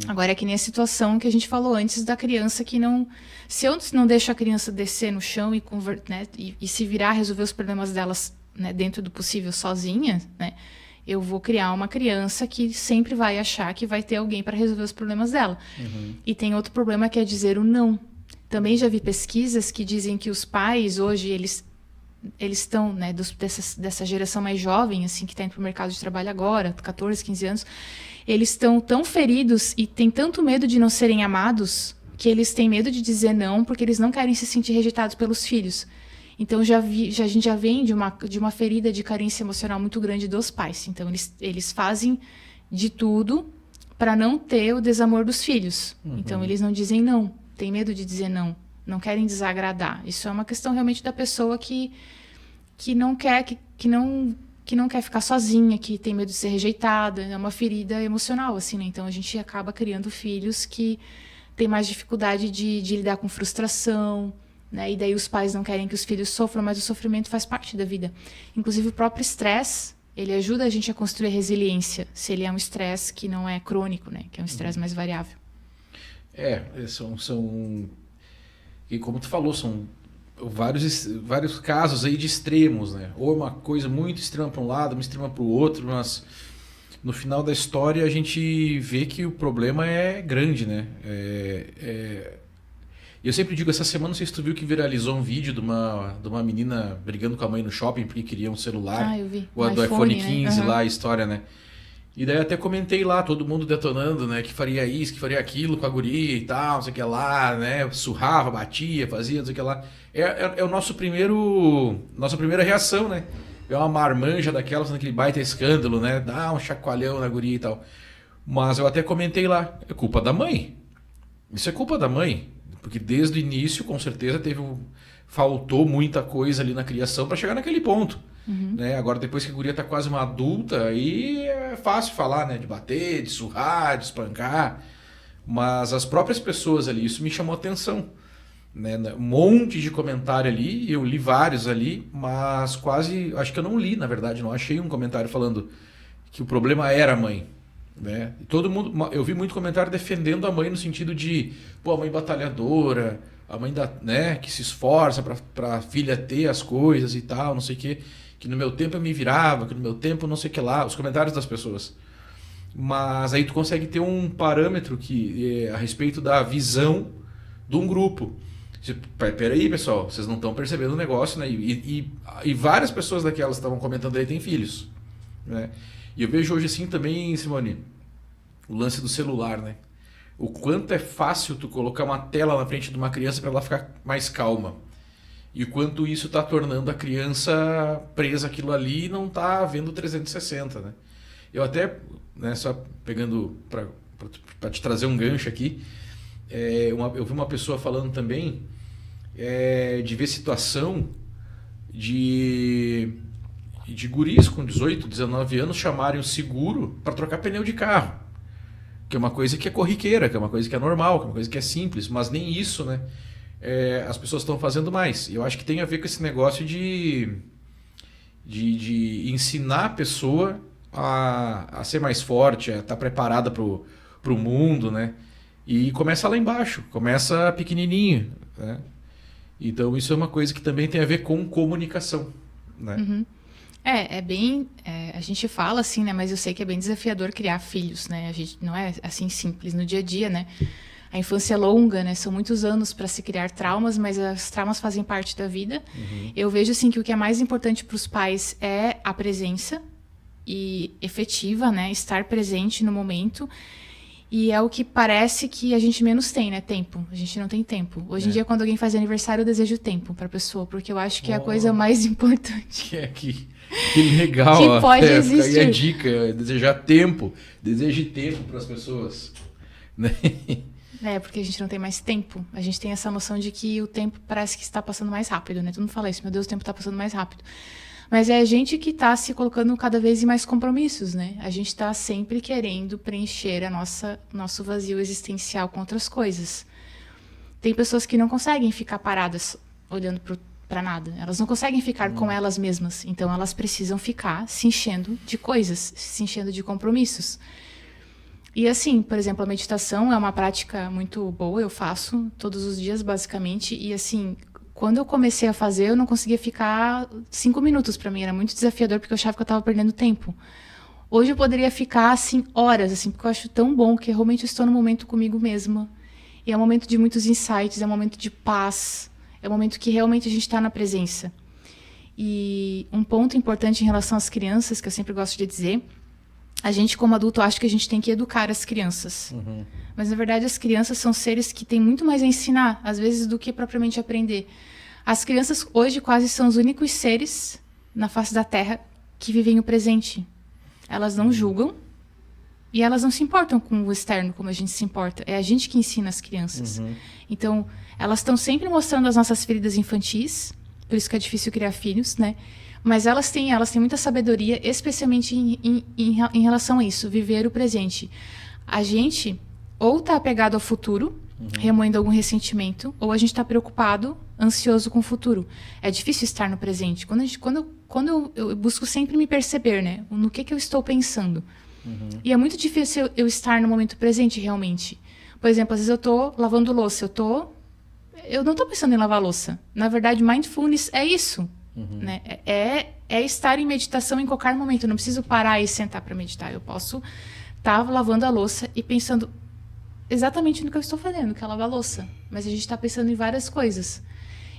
S3: Agora é que nem a situação que a gente falou antes da criança que não... Se eu não deixo a criança descer no chão e se virar, resolver os problemas delas, né, dentro do possível sozinha, né, eu vou criar uma criança que sempre vai achar que vai ter alguém para resolver os problemas dela. E tem outro problema que é dizer o não. Também já vi pesquisas que dizem que os pais hoje, eles eles estão, né, dessa geração mais jovem, assim, que está indo para o mercado de trabalho agora, 14, 15 anos, eles estão tão feridos e têm tanto medo de não serem amados que eles têm medo de dizer não porque eles não querem se sentir rejeitados pelos filhos. Então, a gente já vem de uma ferida de carência emocional muito grande dos pais. Então, eles fazem de tudo para não ter o desamor dos filhos. Então, eles não dizem não, têm medo de dizer não, não querem desagradar. Isso é uma questão realmente da pessoa que não quer, que não quer ficar sozinha, que tem medo de ser rejeitada. É uma ferida emocional, assim, né? Então, a gente acaba criando filhos que têm mais dificuldade de lidar com frustração, né? E daí os pais não querem que os filhos sofram, mas o sofrimento faz parte da vida. Inclusive, o próprio estresse, ele ajuda a gente a construir resiliência, se ele é um estresse que não é crônico, né? Que é um estresse mais variável.
S2: São... E como tu falou, são vários casos aí de extremos, né? Ou uma coisa muito extrema para um lado, uma extrema para o outro, mas no final da história a gente vê que o problema é grande, né? Eu sempre digo, essa semana, não sei se tu viu que viralizou um vídeo de uma menina brigando com a mãe no shopping porque queria um celular.
S3: Eu vi.
S2: O do iPhone 15 lá, a história, né? E daí até comentei lá, todo mundo detonando, né? Que faria isso, que faria aquilo com a guria e tal, não sei o que lá, né? Surrava, batia, fazia, não sei o que lá. É o nossa primeira reação, né? É uma marmanja daquela, fazendo aquele baita escândalo, né? Dá um chacoalhão na guria e tal. Mas eu até comentei lá, é culpa da mãe. Isso é culpa da mãe. Porque desde o início, com certeza, faltou muita coisa ali na criação para chegar naquele ponto. Né? Agora, depois que a guria tá quase uma adulta, aí é fácil falar, né? De bater, de surrar, de espancar. Mas as próprias pessoas ali, isso me chamou a atenção. Né? Um monte de comentário ali, eu li vários ali, mas acho que eu não li, na verdade, não achei um comentário falando que o problema era a mãe. Né? Todo mundo, eu vi muito comentário defendendo a mãe no sentido de, a mãe batalhadora, a mãe né, que se esforça para a filha ter as coisas e tal, não sei o que no meu tempo eu me virava, que no meu tempo não sei o que lá, os comentários das pessoas. Mas aí tu consegue ter um parâmetro a respeito da visão de um grupo. Peraí, pessoal, vocês não estão percebendo o negócio, né? E várias pessoas daquelas que estavam comentando aí têm filhos, né? E eu vejo hoje assim também, Simone, o lance do celular, né? O quanto é fácil tu colocar uma tela na frente de uma criança para ela ficar mais calma. E o quanto isso está tornando a criança presa àquilo ali e não está vendo 360, né? Eu até, né, só pegando para te trazer um gancho aqui, eu vi uma pessoa falando também de ver situação de guris com 18, 19 anos chamarem o seguro para trocar pneu de carro. Que é uma coisa que é corriqueira, que é uma coisa que é normal, que é uma coisa que é simples, mas nem isso, né? As pessoas estão fazendo mais. E eu acho que tem a ver com esse negócio de ensinar a pessoa a ser mais forte, a estar preparada para o mundo, né? E começa lá embaixo, começa pequenininho, né? Então isso é uma coisa que também tem a ver com comunicação, né?
S3: A gente fala assim, né? Mas eu sei que é bem desafiador criar filhos, né? A gente não é assim simples no dia a dia, né? A infância é longa, né? São muitos anos para se criar traumas, mas os traumas fazem parte da vida. Eu vejo assim que o que é mais importante para os pais é a presença e efetiva, né? Estar presente no momento. E é o que parece que a gente menos tem, né? Tempo. A gente não tem tempo. Hoje em dia, quando alguém faz aniversário, eu desejo tempo para a pessoa, porque eu acho que é a coisa mais importante.
S2: Que legal.
S3: Que pode existir.
S2: Aí a dica, desejar tempo. Deseje tempo para as pessoas. Né?
S3: Porque a gente não tem mais tempo. A gente tem essa noção de que o tempo parece que está passando mais rápido, né? Todo mundo fala isso, meu Deus, o tempo está passando mais rápido. Mas é a gente que está se colocando cada vez em mais compromissos, né? A gente está sempre querendo preencher nosso vazio existencial com outras coisas. Tem pessoas que não conseguem ficar paradas olhando para nada. Elas não conseguem ficar com elas mesmas. Então, elas precisam ficar se enchendo de coisas, se enchendo de compromissos. E assim, por exemplo, a meditação é uma prática muito boa, eu faço todos os dias, basicamente. E assim, quando eu comecei a fazer, eu não conseguia ficar 5 minutos para mim. Era muito desafiador, porque eu achava que eu estava perdendo tempo. Hoje eu poderia ficar, assim, horas, assim, porque eu acho tão bom que realmente eu estou no momento comigo mesma. E é um momento de muitos insights, é um momento de paz, é um momento que realmente a gente está na presença. E um ponto importante em relação às crianças, que eu sempre gosto de dizer, a gente como adulto acha que a gente tem que educar as crianças. Mas na verdade as crianças são seres que têm muito mais a ensinar, às vezes, do que propriamente aprender. As crianças hoje quase são os únicos seres na face da Terra que vivem o presente. Elas não julgam e elas não se importam com o externo como a gente se importa. É a gente que ensina as crianças. Então, elas estão sempre mostrando as nossas feridas infantis, por isso que é difícil criar filhos, né? Mas elas têm muita sabedoria, especialmente em relação a isso, viver o presente. A gente ou está apegado ao futuro, remoendo algum ressentimento, ou a gente está preocupado, ansioso com o futuro. É difícil estar no presente. Quando eu busco sempre me perceber, né? No que eu estou pensando. E é muito difícil eu estar no momento presente, realmente. Por exemplo, às vezes eu estou lavando louça, eu não estou pensando em lavar louça. Na verdade, mindfulness é isso. Né? É estar em meditação em qualquer momento. Eu não preciso parar e sentar para meditar. Eu posso estar lavando a louça e pensando exatamente no que eu estou fazendo, que é lavar a louça. Mas a gente está pensando em várias coisas.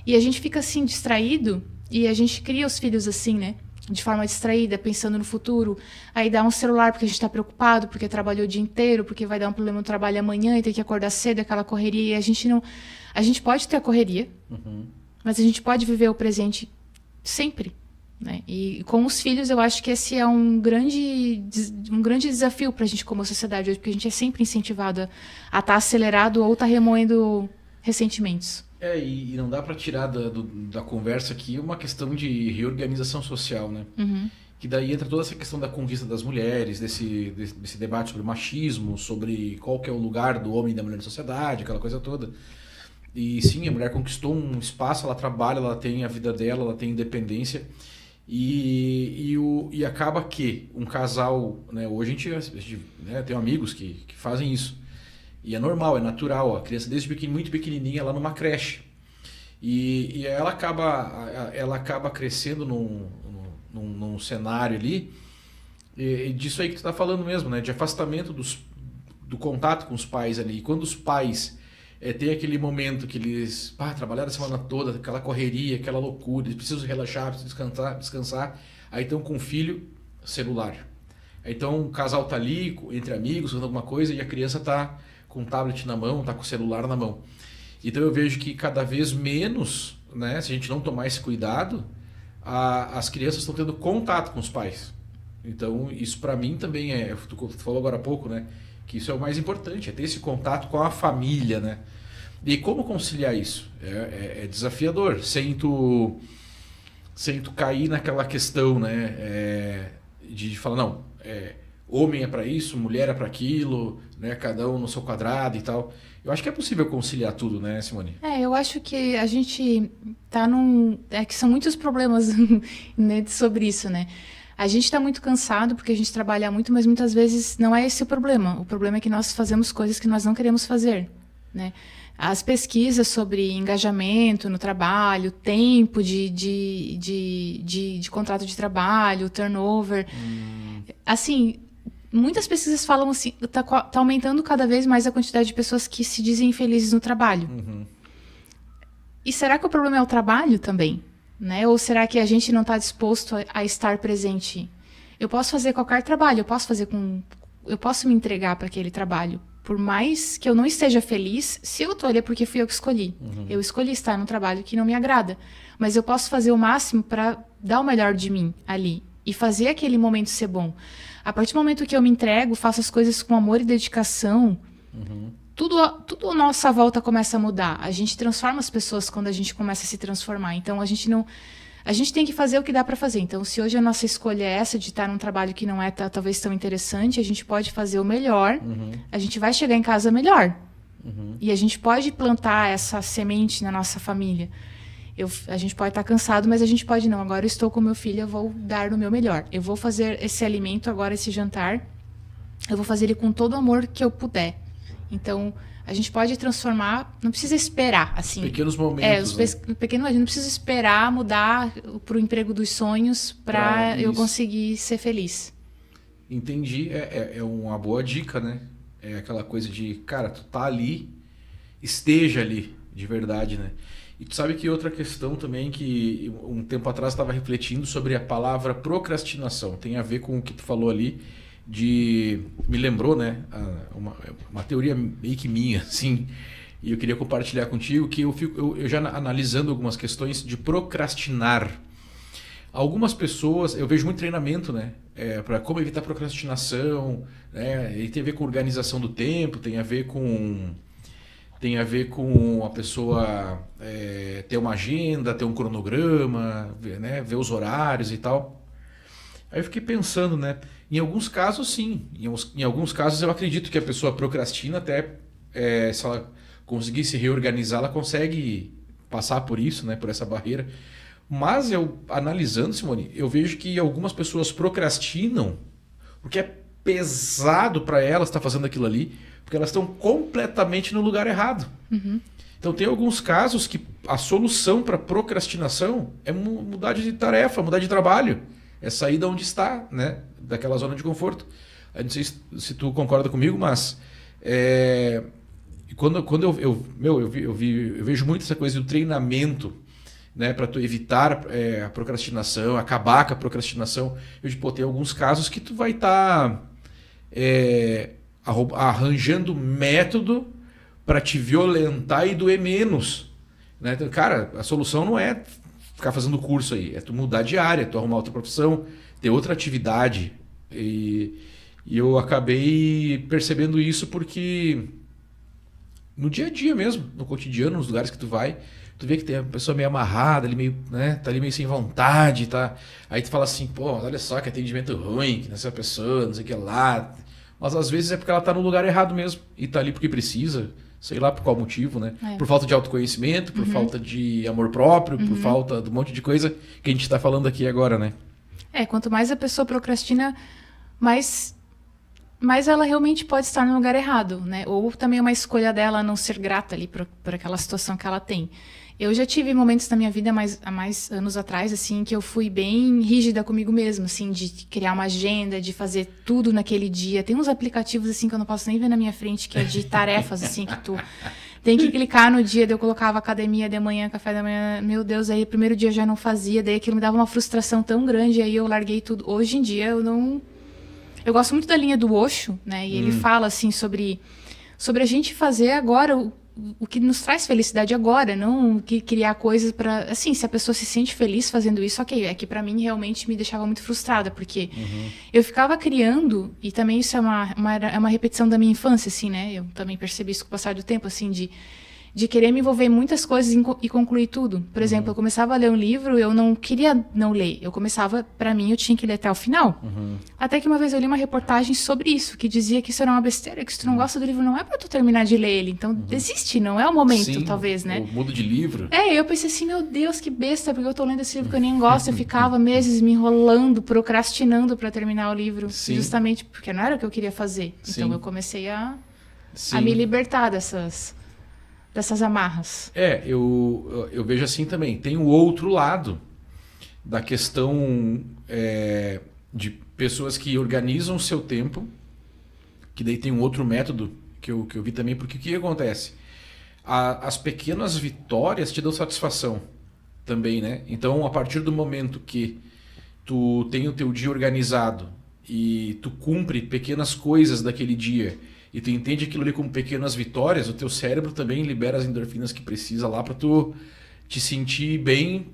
S3: E a gente fica assim, distraído, e a gente cria os filhos assim, né? De forma distraída, pensando no futuro. Aí dá um celular porque a gente está preocupado, porque trabalhou o dia inteiro, porque vai dar um problema no trabalho amanhã e tem que acordar cedo, aquela correria. E a gente não... A gente pode ter a correria, mas a gente pode viver o presente sempre, né? E com os filhos, eu acho que esse é um grande desafio para a gente como sociedade hoje, porque a gente é sempre incentivado a estar acelerado ou estar remoendo ressentimentos.
S2: E não dá para tirar da conversa aqui uma questão de reorganização social, né? Que daí entra toda essa questão da conquista das mulheres, desse debate sobre machismo, sobre qual que é o lugar do homem e da mulher na sociedade, aquela coisa toda. E sim, a mulher conquistou um espaço, ela trabalha, ela tem a vida dela, ela tem independência. E acaba que um casal, né, hoje a gente né, tem amigos que fazem isso. E é normal, é natural. A criança desde muito pequenininha lá numa creche. E ela acaba crescendo num cenário ali e disso aí que tu está falando mesmo, né, de afastamento do contato com os pais ali. E quando os pais tem aquele momento que eles trabalharam a semana toda, aquela correria, aquela loucura, eles precisam relaxar, precisam descansar, aí estão com o filho, celular. Aí então o casal tá ali, entre amigos, fazendo alguma coisa, e a criança tá com o tablet na mão, tá com o celular na mão. Então eu vejo que cada vez menos, né, se a gente não tomar esse cuidado, as crianças estão tendo contato com os pais. Então isso para mim também tu falou agora há pouco, né, que isso é o mais importante, é ter esse contato com a família, né? E como conciliar isso? É desafiador, sem tu cair naquela questão, né? De falar, não, homem é para isso, mulher é para aquilo, né? Cada um no seu quadrado e tal. Eu acho que é possível conciliar tudo, né, Simone?
S3: Eu acho que a gente tá que são muitos problemas né, sobre isso, né? A gente está muito cansado porque a gente trabalha muito, mas muitas vezes não é esse o problema. O problema é que nós fazemos coisas que nós não queremos fazer, né? As pesquisas sobre engajamento no trabalho, tempo de contrato de trabalho, turnover. Assim, muitas pesquisas falam assim, tá aumentando cada vez mais a quantidade de pessoas que se dizem infelizes no trabalho. E será que o problema é o trabalho também? Né? Ou será que a gente não está disposto a estar presente? Eu posso fazer qualquer trabalho, eu posso me entregar para aquele trabalho. Por mais que eu não esteja feliz, se eu estou ali é porque fui eu que escolhi. Eu escolhi estar num trabalho que não me agrada. Mas eu posso fazer o máximo para dar o melhor de mim ali. E fazer aquele momento ser bom. A partir do momento que eu me entrego, faço as coisas com amor e dedicação, tudo à nossa volta começa a mudar. A gente transforma as pessoas quando a gente começa a se transformar. Então, a gente tem que fazer o que dá para fazer. Então, se hoje a nossa escolha é essa, de estar num trabalho que não é talvez tão interessante, a gente pode fazer o melhor, a gente vai chegar em casa melhor. E a gente pode plantar essa semente na nossa família. A gente pode estar cansado, mas a gente pode não. Agora eu estou com meu filho, eu vou dar o meu melhor. Eu vou fazer esse alimento agora, esse jantar, eu vou fazer ele com todo o amor que eu puder. Então, a gente pode transformar, não precisa esperar, assim.
S2: Pequenos momentos.
S3: A gente não precisa esperar mudar para o emprego dos sonhos para eu conseguir ser feliz.
S2: Entendi. É uma boa dica, né? É aquela coisa de, cara, tu tá ali, esteja ali, de verdade, né? E tu sabe que outra questão também que um tempo atrás estava refletindo sobre a palavra procrastinação. Tem a ver com o que tu falou ali me lembrou, né? Uma teoria meio que minha, assim. E eu queria compartilhar contigo que eu já analisando algumas questões de procrastinar. Algumas pessoas, eu vejo muito treinamento, né? Para como evitar procrastinação, né? E tem a ver com organização do tempo, tem a ver com a pessoa ter uma agenda, ter um cronograma, né? Ver os horários e tal. Aí eu fiquei pensando, né? Em alguns casos, sim. Em alguns casos, eu acredito que a pessoa procrastina até se ela conseguir se reorganizar, ela consegue passar por isso, né? Por essa barreira. Mas eu, analisando, Simone, eu vejo que algumas pessoas procrastinam porque é pesado para elas estar fazendo aquilo ali, porque elas estão completamente no lugar errado.
S3: Uhum.
S2: Então tem alguns casos que a solução para procrastinação é mudar de tarefa, mudar de trabalho. É sair da onde está, né? Daquela zona de conforto. Eu não sei se tu concorda comigo, mas quando eu vejo muito essa coisa do treinamento, né, para tu evitar a procrastinação, acabar com a procrastinação. Eu digo, tem alguns casos que tu vai estar arranjando método para te violentar e doer menos. Né? Então, cara, a solução não é ficar fazendo curso aí, é tu mudar de área, tu arrumar outra profissão, ter outra atividade. E eu acabei percebendo isso porque no dia a dia mesmo, no cotidiano, nos lugares que tu vai, tu vê que tem a pessoa meio amarrada, ali meio, né, tá ali meio sem vontade, tá? Aí tu fala assim, pô, olha só que atendimento ruim, que nessa pessoa, não sei o que lá. Mas às vezes é porque ela tá no lugar errado mesmo e tá ali porque precisa, sei lá por qual motivo, né? Por falta de autoconhecimento, por falta de amor próprio, por falta de um monte de coisa que a gente tá falando aqui agora, né?
S3: Quanto mais a pessoa procrastina, mais ela realmente pode estar no lugar errado, né? Ou também uma escolha dela não ser grata ali por aquela situação que ela tem. Eu já tive momentos na minha vida há mais anos atrás, assim, que eu fui bem rígida comigo mesma, assim, de criar uma agenda, de fazer tudo naquele dia. Tem uns aplicativos, assim, que eu não posso nem ver na minha frente, que é de tarefas, assim, que tu tem que clicar no dia. Daí eu colocava academia de manhã, café da manhã, meu Deus, aí o primeiro dia eu já não fazia, daí aquilo me dava uma frustração tão grande, aí eu larguei tudo. Hoje em dia eu não... Eu gosto muito da linha do Osho, né? E ele fala, assim, sobre a gente fazer agora o que nos traz felicidade agora, não que criar coisas para... Assim, se a pessoa se sente feliz fazendo isso, ok. É que para mim realmente me deixava muito frustrada, porque eu ficava criando, e também isso é uma repetição da minha infância, assim, né? Eu também percebi isso com o passar do tempo, assim, de querer me envolver em muitas coisas e concluir tudo. Por exemplo, eu começava a ler um livro, eu não queria não ler. Eu começava, para mim, eu tinha que ler até o final. Até que uma vez eu li uma reportagem sobre isso, que dizia que isso era uma besteira, que se tu não gosta do livro, não é para tu terminar de ler ele. Então, desiste, não é o momento,
S2: Sim,
S3: talvez, né?
S2: Mudo de livro.
S3: Eu pensei assim, meu Deus, que besta, porque eu tô lendo esse livro que eu nem gosto. Eu ficava meses me enrolando, procrastinando para terminar o livro.
S2: Sim.
S3: Justamente porque não era o que eu queria fazer.
S2: Sim.
S3: Então, eu comecei a me libertar dessas amarras.
S2: Eu vejo assim também. Tem o outro lado da questão de pessoas que organizam o seu tempo, que daí tem um outro método que eu vi também, porque o que acontece? As pequenas vitórias te dão satisfação também, né? Então, a partir do momento que tu tem o teu dia organizado e tu cumpre pequenas coisas daquele dia e tu entende aquilo ali como pequenas vitórias, o teu cérebro também libera as endorfinas que precisa lá para tu te sentir bem,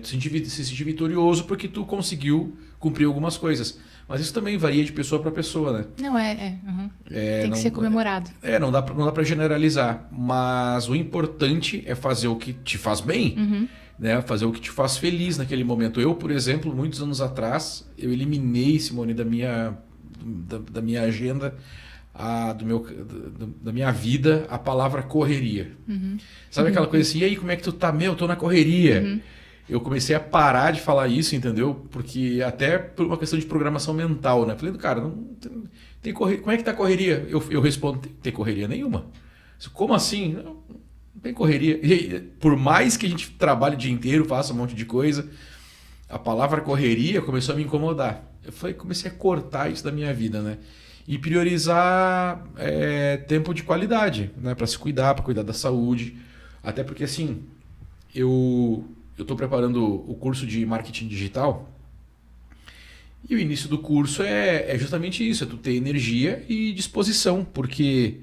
S2: se sentir vitorioso porque tu conseguiu cumprir algumas coisas. Mas isso também varia de pessoa para pessoa, né?
S3: Não, tem que ser comemorado.
S2: Não dá para generalizar. Mas o importante é fazer o que te faz bem, né? Fazer o que te faz feliz naquele momento. Eu, por exemplo, muitos anos atrás, eu eliminei, Simone, da minha agenda, da minha vida, a palavra correria. Sabe aquela coisa assim, e aí, como é que tu tá? Eu tô na correria. Eu comecei a parar de falar isso, entendeu? Porque até por uma questão de programação mental, né? Falei, cara, não tem correria. Como é que tá a correria? Eu respondo, tem correria nenhuma. Como assim? Não tem correria. E, por mais que a gente trabalhe o dia inteiro, faça um monte de coisa, a palavra correria começou a me incomodar. Comecei a cortar isso da minha vida, né? E priorizar tempo de qualidade, né? Para se cuidar, para cuidar da saúde. Até porque, assim, eu estou preparando o curso de marketing digital e o início do curso é justamente isso, é tu ter energia e disposição, porque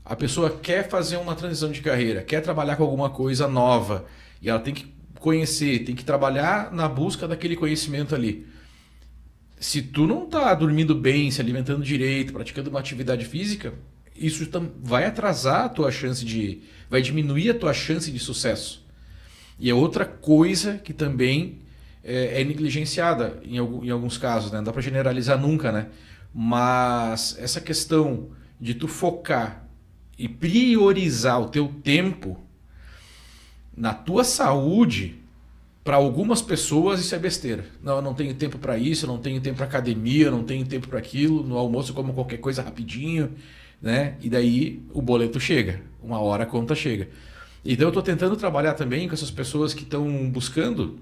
S2: a pessoa quer fazer uma transição de carreira, quer trabalhar com alguma coisa nova e ela tem que conhecer, tem que trabalhar na busca daquele conhecimento ali. Se tu não tá dormindo bem, se alimentando direito, praticando uma atividade física, isso vai atrasar a tua chance vai diminuir a tua chance de sucesso. E é outra coisa que também é negligenciada em alguns casos, né? Não dá para generalizar nunca, né? Mas essa questão de tu focar e priorizar o teu tempo na tua saúde, para algumas pessoas isso é besteira. Não, eu não tenho tempo para isso, eu não tenho tempo para academia, eu não tenho tempo para aquilo, no almoço eu como qualquer coisa rapidinho, né? E daí o boleto chega, uma hora a conta chega. Então eu estou tentando trabalhar também com essas pessoas que estão buscando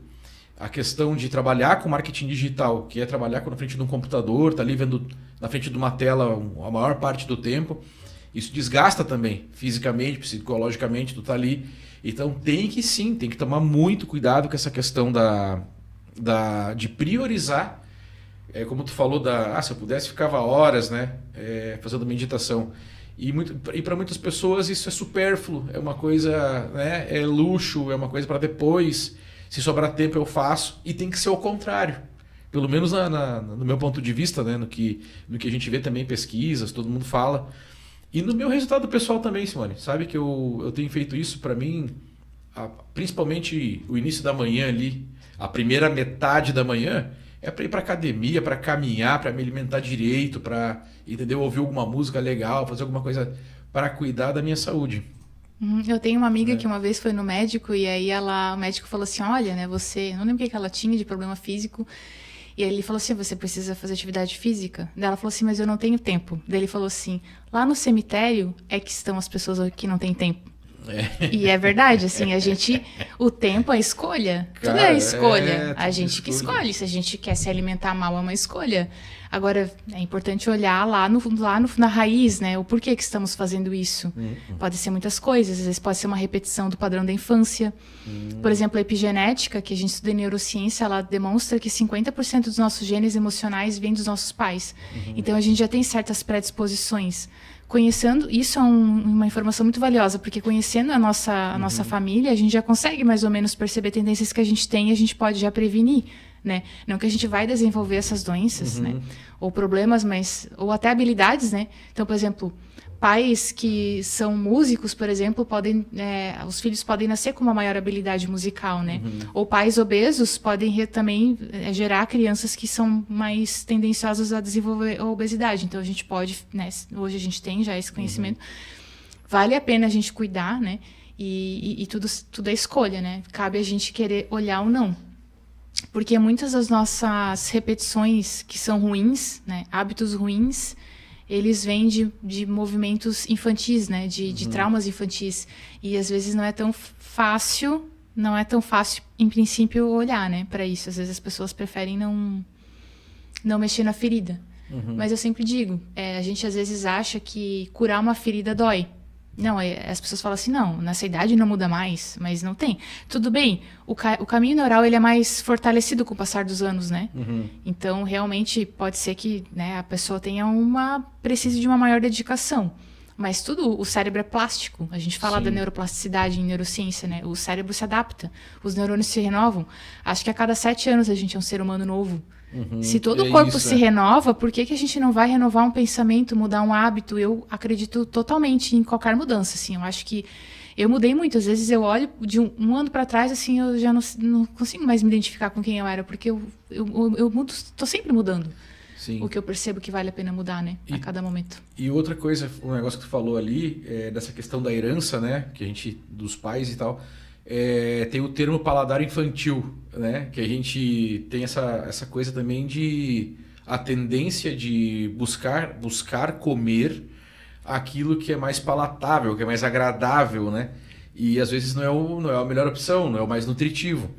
S2: a questão de trabalhar com marketing digital, que é trabalhar na frente de um computador, tá ali vendo na frente de uma tela a maior parte do tempo. Isso desgasta também, fisicamente, psicologicamente, tu tá ali. Então tem que tomar muito cuidado com essa questão de priorizar. Como tu falou, se eu pudesse ficava horas, né, fazendo meditação. E para muitas pessoas isso é supérfluo, é uma coisa, né, é luxo, é uma coisa para depois. Se sobrar tempo eu faço. E tem que ser o contrário. Pelo menos no meu ponto de vista, né, no que a gente vê também em pesquisas, todo mundo fala. E no meu resultado pessoal também, Simone. Sabe que eu tenho feito isso para mim, principalmente o início da manhã ali, a primeira metade da manhã, é para ir para academia, para caminhar, para me alimentar direito, para, entendeu, ouvir alguma música legal, fazer alguma coisa para cuidar da minha saúde.
S3: Eu tenho uma amiga que uma vez foi no médico e aí o médico falou assim, olha, né, você, não lembro o que ela tinha de problema físico, e aí ele falou assim, você precisa fazer atividade física? Daí ela falou assim, mas eu não tenho tempo. Daí ele falou assim, lá no cemitério é que estão as pessoas que não têm tempo. E é verdade, assim, o tempo é escolha.
S2: Cara,
S3: tudo é escolha.
S2: tudo
S3: A gente que escolhe. Se a gente quer se alimentar mal, é uma escolha. Agora, é importante olhar na raiz, né? O porquê que estamos fazendo isso. Pode ser muitas coisas. Às vezes pode ser uma repetição do padrão da infância. Por exemplo, a epigenética, que a gente estuda em neurociência, ela demonstra que 50% dos nossos genes emocionais vêm dos nossos pais. Então, a gente já tem certas predisposições. Conhecendo, isso é uma informação muito valiosa, porque conhecendo a nossa família, a gente já consegue mais ou menos perceber tendências que a gente tem e a gente pode já prevenir, né? Não que a gente vai desenvolver essas doenças, né? Ou problemas, ou até habilidades, né? Então, por exemplo, pais que são músicos, por exemplo, os filhos podem nascer com uma maior habilidade musical, né? Ou pais obesos podem também gerar crianças que são mais tendenciosas a desenvolver a obesidade. Então, a gente pode, né? Hoje a gente tem já esse conhecimento. Vale a pena a gente cuidar, né? E tudo é escolha, né? Cabe a gente querer olhar ou não. Porque muitas das nossas repetições que são ruins, né? Hábitos ruins, eles vêm de movimentos infantis, né? De traumas infantis. E às vezes não é tão fácil, em princípio, olhar, né, para isso. Às vezes as pessoas preferem não mexer na ferida. Mas eu sempre digo, a gente às vezes acha que curar uma ferida dói. Não, as pessoas falam assim, não, nessa idade não muda mais, mas não tem. Tudo bem, o caminho neural ele é mais fortalecido com o passar dos anos, né? Então, realmente, pode ser que, né, a pessoa precise de uma maior dedicação. Mas o cérebro é plástico. A gente fala da neuroplasticidade em neurociência, né? O cérebro se adapta, os neurônios se renovam. Acho que a cada 7 anos a gente é um ser humano novo. Se todo o corpo se renova, por que a gente não vai renovar um pensamento, mudar um hábito? Eu acredito totalmente em qualquer mudança, assim. Eu acho que eu mudei muito. Às vezes eu olho de um ano para trás, assim, eu já não consigo mais me identificar com quem eu era, porque eu mudo, tô sempre mudando.
S2: Sim.
S3: O que eu percebo que vale a pena mudar, né? A cada momento.
S2: E outra coisa, um negócio que tu falou ali, dessa questão da herança, né? Que a gente, dos pais e tal... tem o termo paladar infantil, né? Que a gente tem essa coisa também a tendência de buscar comer aquilo que é mais palatável, que é mais agradável, né? E às vezes não é a melhor opção, não é o mais nutritivo.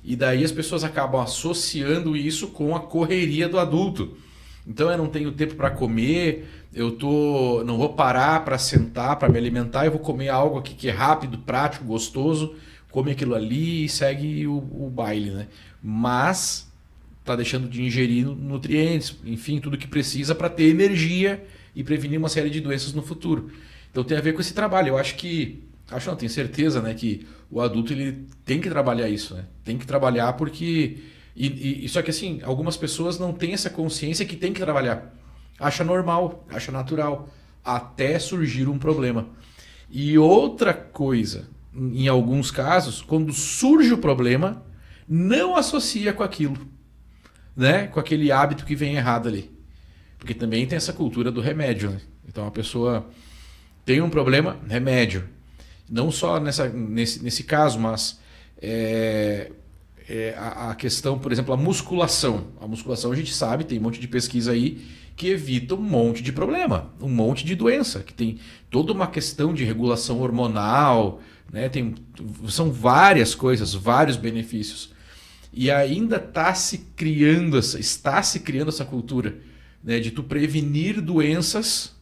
S2: E daí as pessoas acabam associando isso com a correria do adulto. Então eu não tenho tempo para comer, não vou parar para sentar, para me alimentar, eu vou comer algo aqui que é rápido, prático, gostoso, come aquilo ali e segue o baile, né? Mas tá deixando de ingerir nutrientes, enfim, tudo que precisa para ter energia e prevenir uma série de doenças no futuro. Então tem a ver com esse trabalho. Eu não, tenho certeza, né, que o adulto ele tem que trabalhar isso, né? Tem que trabalhar porque só que assim, algumas pessoas não têm essa consciência que tem que trabalhar. Acha normal, acha natural, até surgir um problema. E outra coisa, em alguns casos, quando surge o problema, não associa com aquilo, né? Com aquele hábito que vem errado ali. Porque também tem essa cultura do remédio, né? Então a pessoa tem um problema, remédio. Não só nesse caso, mas a questão, por exemplo, a musculação. A musculação a gente sabe, tem um monte de pesquisa aí que evita um monte de problema, um monte de doença, que tem toda uma questão de regulação hormonal, né? São várias coisas, vários benefícios. E ainda está se criando essa cultura, né, de tu prevenir doenças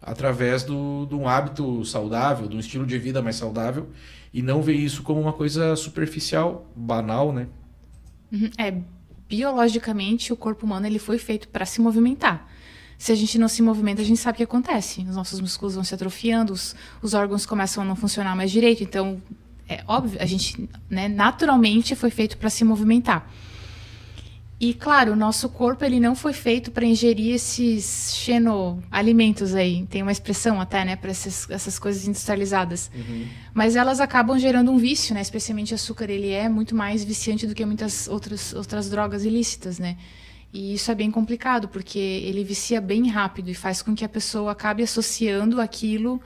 S2: através de um hábito saudável, de um estilo de vida mais saudável, e não ver isso como uma coisa superficial, banal, né?
S3: Biologicamente, o corpo humano ele foi feito para se movimentar. Se a gente não se movimenta, a gente sabe o que acontece. Os nossos músculos vão se atrofiando, os órgãos começam a não funcionar mais direito. Então, é óbvio, a gente, né, naturalmente foi feito para se movimentar. E, claro, o nosso corpo ele não foi feito para ingerir esses xenoalimentos aí. Tem uma expressão até, né, para essas coisas industrializadas. Mas elas acabam gerando um vício, né? Especialmente o açúcar, ele é muito mais viciante do que muitas outras drogas ilícitas, né? E isso é bem complicado, porque ele vicia bem rápido e faz com que a pessoa acabe associando aquilo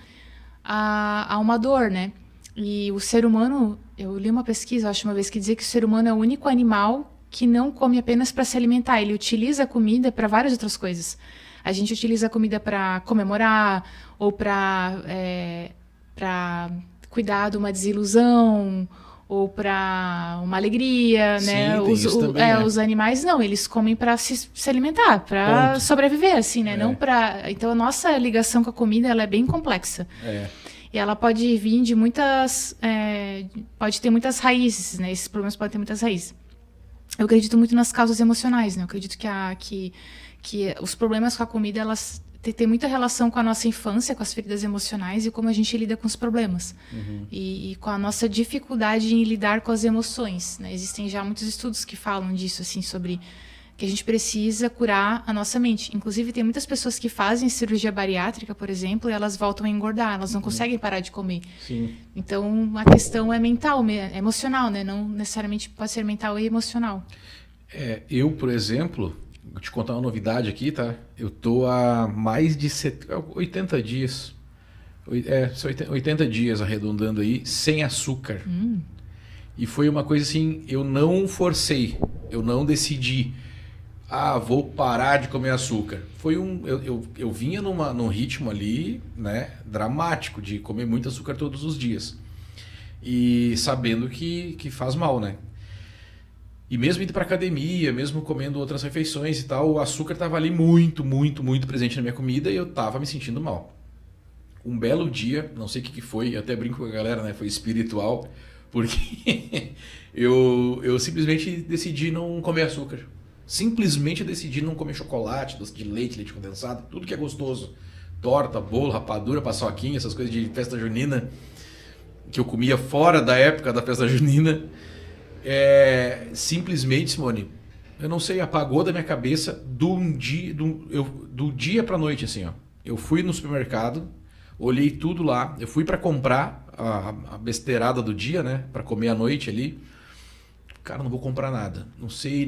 S3: a uma dor, né? E o ser humano, eu li uma pesquisa, acho uma vez, que dizia que o ser humano é o único animal que não come apenas para se alimentar. Ele utiliza a comida para várias outras coisas. A gente utiliza a comida para comemorar, ou para cuidar de uma desilusão, ou para uma alegria, né? Os animais não, eles comem para se alimentar, para sobreviver, assim, né? Não para. Então a nossa ligação com a comida ela é bem complexa. E ela pode vir de muitas, pode ter muitas raízes, né? Esses problemas podem ter muitas raízes. Eu acredito muito nas causas emocionais, né? Eu acredito que os problemas com a comida elas tem muita relação com a nossa infância, com as feridas emocionais e como a gente lida com os problemas. E com a nossa dificuldade em lidar com as emoções, né? Existem já muitos estudos que falam disso, assim, sobre que a gente precisa curar a nossa mente. Inclusive, tem muitas pessoas que fazem cirurgia bariátrica, por exemplo, e elas voltam a engordar, elas não conseguem parar de comer.
S2: Sim.
S3: Então, a questão é mental, é emocional, né? Não necessariamente pode ser mental e emocional.
S2: Eu, por exemplo, vou te contar uma novidade aqui, tá? Eu tô há mais de 80 dias, 80 dias arredondando aí, sem açúcar. E foi uma coisa assim, eu não forcei, eu não decidi, vou parar de comer açúcar. Eu vinha num ritmo ali, né, dramático, de comer muito açúcar todos os dias. E sabendo que faz mal, né? E mesmo indo para academia, mesmo comendo outras refeições e tal, o açúcar estava ali muito, muito, muito presente na minha comida e eu estava me sentindo mal. Um belo dia, não sei o que foi, eu até brinco com a galera, né? Foi espiritual, porque eu simplesmente decidi não comer açúcar. Simplesmente decidi não comer chocolate, doce de leite, leite condensado, tudo que é gostoso. Torta, bolo, rapadura, paçoquinha, essas coisas de festa junina, que eu comia fora da época da festa junina. Simplesmente, Simone, eu não sei, apagou da minha cabeça do dia pra noite, assim, ó. Eu fui no supermercado, olhei tudo lá, eu fui pra comprar a besteirada do dia, né, pra comer à noite ali. Cara, não vou comprar nada, não sei,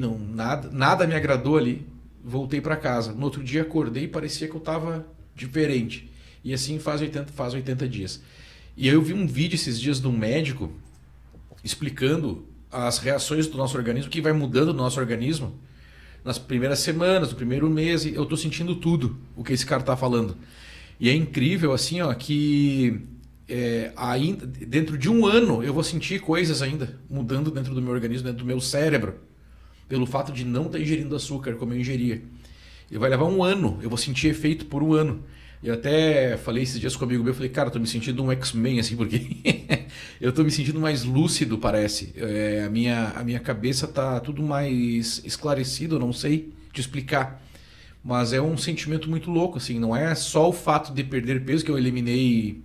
S2: nada me agradou ali. Voltei pra casa, no outro dia acordei e parecia que eu tava diferente. E assim faz 80 dias. E aí eu vi um vídeo esses dias de um médico explicando as reações do nosso organismo, que vai mudando no nosso organismo nas primeiras semanas, no primeiro mês, e eu tô sentindo tudo o que esse cara tá falando. E é incrível, assim, ó, que ainda, dentro de um ano eu vou sentir coisas ainda mudando dentro do meu organismo, dentro do meu cérebro, pelo fato de não estar ingerindo açúcar como eu ingeria. E vai levar um ano. Eu vou sentir efeito por um ano. Eu até falei esses dias com um amigo meu, eu falei, cara, eu tô me sentindo um X-Men, assim, porque eu tô me sentindo mais lúcido, parece. A minha cabeça tá tudo mais esclarecido, eu não sei te explicar. Mas é um sentimento muito louco, assim, não é só o fato de perder peso que eu eliminei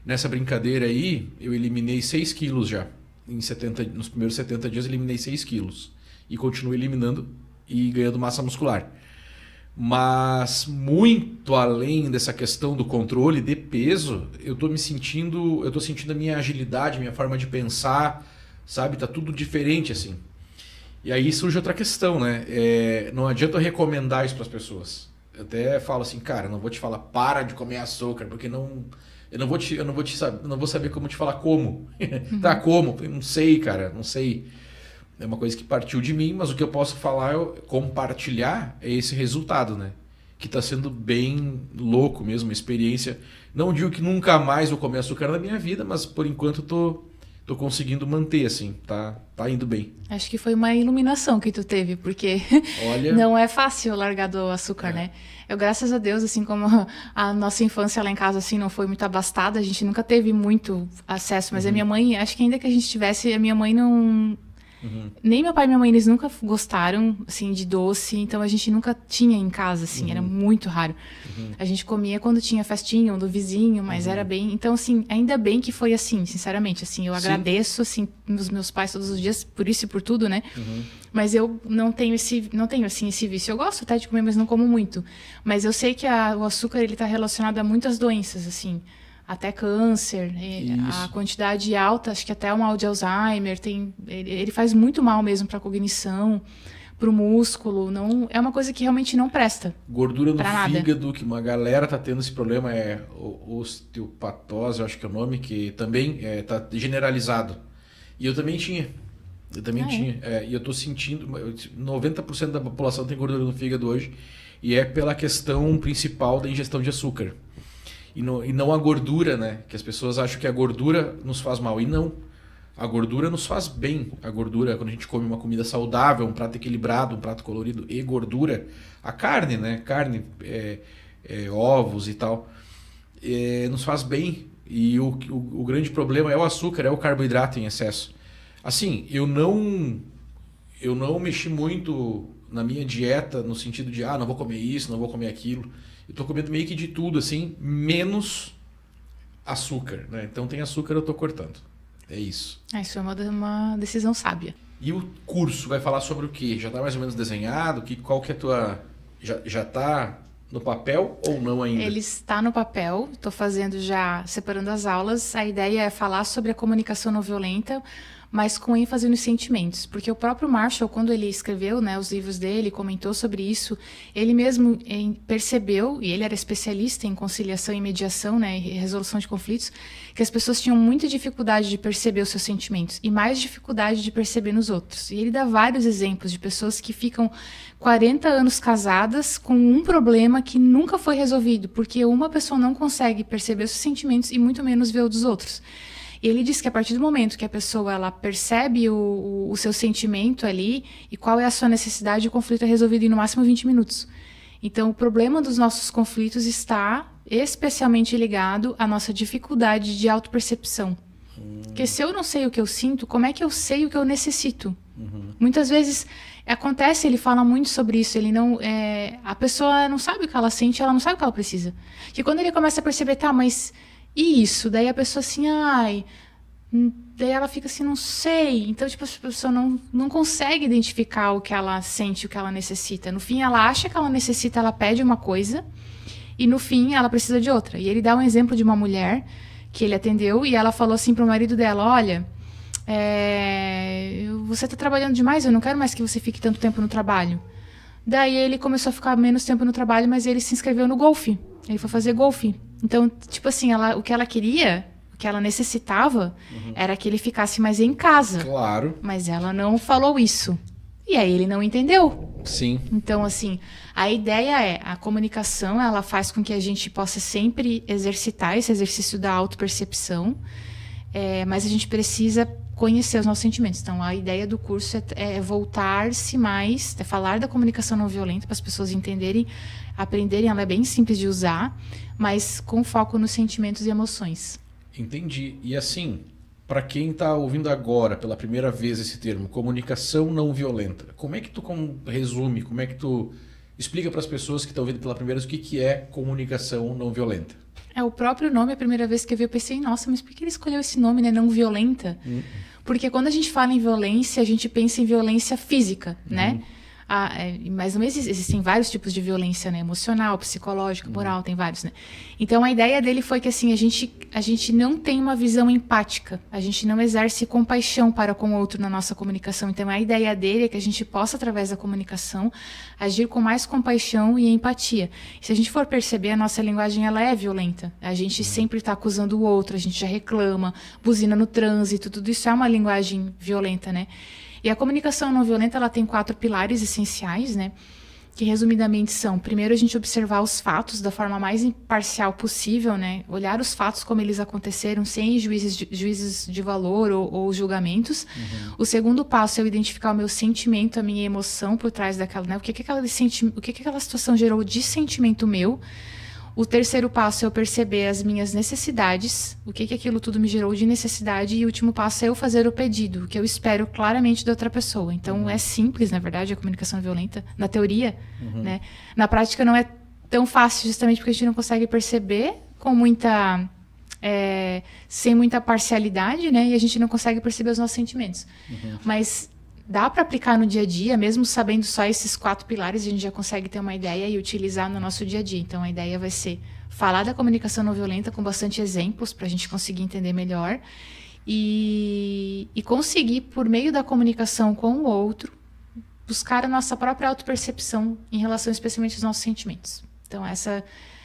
S2: nessa brincadeira aí, eu eliminei 6 quilos já. Nos primeiros 70 dias eu eliminei 6 quilos. E continuo eliminando e ganhando massa muscular. Mas muito além dessa questão do controle de peso, eu tô sentindo a minha agilidade, minha forma de pensar, sabe? Tá tudo diferente assim. E aí surge outra questão, né? Não adianta eu recomendar isso para as pessoas. Eu até falo assim, cara, não vou te falar para de comer açúcar, porque eu não vou saber como te falar como. Tá, como? Eu não sei, cara, não sei. É uma coisa que partiu de mim, mas o que eu posso falar, compartilhar é esse resultado, né? Que está sendo bem louco mesmo, uma experiência. Não digo que nunca mais vou comer açúcar na minha vida, mas por enquanto tô conseguindo manter, assim, tá indo bem.
S3: Acho que foi uma iluminação que tu teve, porque
S2: Olha,
S3: não é fácil largar do açúcar, né? Eu, graças a Deus, assim, como a nossa infância lá em casa, assim, não foi muito abastada, a gente nunca teve muito acesso, mas a minha mãe, acho que ainda que a gente tivesse, a minha mãe não... Nem meu pai e minha mãe, eles nunca gostaram, assim, de doce, então a gente nunca tinha em casa, assim, era muito raro. A gente comia quando tinha festinha, ou do vizinho, mas era bem... Então, assim, ainda bem que foi assim, sinceramente, assim, eu agradeço, assim, os meus pais todos os dias, por isso e por tudo, né? Mas eu não tenho assim, esse vício. Eu gosto até de comer, mas não como muito. Mas eu sei que o açúcar, ele tá relacionado a muitas doenças, assim, até câncer, a quantidade alta, acho que até o mal de Alzheimer, ele faz muito mal mesmo para a cognição, para o músculo, não, é uma coisa que realmente não presta.
S2: Gordura no fígado,
S3: nada.
S2: que uma galera tá tendo esse problema, osteopatose, acho que é o nome, que também tá generalizado. E eu também tinha. E eu tô sentindo, 90% da população tem gordura no fígado hoje, e é pela questão principal da ingestão de açúcar. E não a gordura, né? Que as pessoas acham que a gordura nos faz mal. E não. A gordura nos faz bem. A gordura, quando a gente come uma comida saudável, um prato equilibrado, um prato colorido e gordura. A carne, né? Carne, ovos e tal. Nos faz bem. E o grande problema é o açúcar, é o carboidrato em excesso. Assim, eu não mexi muito na minha dieta no sentido de, não vou comer isso, não vou comer aquilo. Eu tô comendo meio que de tudo, assim, menos açúcar, né? Então tem açúcar, eu tô cortando. É isso.
S3: Isso é uma decisão sábia.
S2: E o curso vai falar sobre o quê? Já tá mais ou menos desenhado? Qual que é a tua... Já tá no papel ou não ainda?
S3: Ele está no papel, estou fazendo já, separando as aulas. A ideia é falar sobre a comunicação não violenta, mas com ênfase nos sentimentos. Porque o próprio Marshall, quando ele escreveu, né, os livros dele, comentou sobre isso, ele mesmo percebeu, e ele era especialista em conciliação e mediação, né, e resolução de conflitos, que as pessoas tinham muita dificuldade de perceber os seus sentimentos e mais dificuldade de perceber nos outros. E ele dá vários exemplos de pessoas que ficam 40 anos casadas com um problema que nunca foi resolvido, porque uma pessoa não consegue perceber os seus sentimentos e muito menos ver os dos outros. E ele diz que a partir do momento que a pessoa ela percebe o seu sentimento ali e qual é a sua necessidade, o conflito é resolvido em no máximo 20 minutos. Então, o problema dos nossos conflitos está especialmente ligado à nossa dificuldade de autopercepção. Porque se eu não sei o que eu sinto, como é que eu sei o que eu necessito? Muitas vezes acontece, ele fala muito sobre isso, a pessoa não sabe o que ela sente, ela não sabe o que ela precisa. Que quando ele começa a perceber, mas... E isso? Daí a pessoa assim, daí ela fica assim, não sei. Então, tipo, a pessoa não consegue identificar o que ela sente, o que ela necessita. No fim, ela acha que ela necessita, ela pede uma coisa, e no fim, ela precisa de outra. E ele dá um exemplo de uma mulher que ele atendeu, e ela falou assim pro marido dela, olha, você tá trabalhando demais, eu não quero mais que você fique tanto tempo no trabalho. Daí ele começou a ficar menos tempo no trabalho, mas ele se inscreveu no golfe. Ele foi fazer golfe. Então, tipo assim, o que ela queria, o que ela necessitava, era que ele ficasse mais em casa.
S2: Claro.
S3: Mas ela não falou isso. E aí ele não entendeu.
S2: Sim.
S3: Então, assim, a ideia a comunicação, ela faz com que a gente possa sempre exercitar esse exercício da autopercepção, mas a gente precisa conhecer os nossos sentimentos. Então, a ideia do curso é voltar-se mais, é falar da comunicação não violenta para as pessoas entenderem, aprenderem. Ela é bem simples de usar, mas com foco nos sentimentos e emoções.
S2: Entendi. E assim, para quem está ouvindo agora pela primeira vez esse termo, comunicação não violenta, como é que tu resume, como é que tu explica para as pessoas que estão ouvindo pela primeira vez o que é comunicação não violenta?
S3: O próprio nome, a primeira vez que eu vi, eu pensei, nossa, mas por que ele escolheu esse nome, né? Não violenta? Porque quando a gente fala em violência, a gente pensa em violência física, né? Mas não existem vários tipos de violência, né? Emocional, psicológica, moral, tem vários, né? Então, a ideia dele foi que, assim, a gente não tem uma visão empática. A gente não exerce compaixão para com o outro na nossa comunicação. Então, a ideia dele é que a gente possa, através da comunicação, agir com mais compaixão e empatia. Se a gente for perceber, a nossa linguagem, ela é violenta. A gente sempre está acusando o outro, a gente já reclama, buzina no trânsito, tudo isso é uma linguagem violenta, né? E a comunicação não violenta, ela tem 4 pilares essenciais, né? Que resumidamente são, primeiro, a gente observar os fatos da forma mais imparcial possível, né? Olhar os fatos como eles aconteceram, sem juízes de valor ou julgamentos. O segundo passo é eu identificar o meu sentimento, a minha emoção por trás daquela, né? O que aquela situação gerou de sentimento meu. O terceiro passo é eu perceber as minhas necessidades, o que aquilo tudo me gerou de necessidade. E o último passo é eu fazer o pedido, o que eu espero claramente da outra pessoa. Então, é simples, na verdade, a comunicação violenta, na teoria, né? Na prática não é tão fácil, justamente porque a gente não consegue perceber com sem muita parcialidade, né? E a gente não consegue perceber os nossos sentimentos. Mas dá para aplicar no dia a dia, mesmo sabendo só esses 4 pilares, a gente já consegue ter uma ideia e utilizar no nosso dia a dia. Então, a ideia vai ser falar da comunicação não violenta com bastante exemplos para a gente conseguir entender melhor e conseguir, por meio da comunicação com o outro, buscar a nossa própria autopercepção em relação especialmente aos nossos sentimentos. Então, essa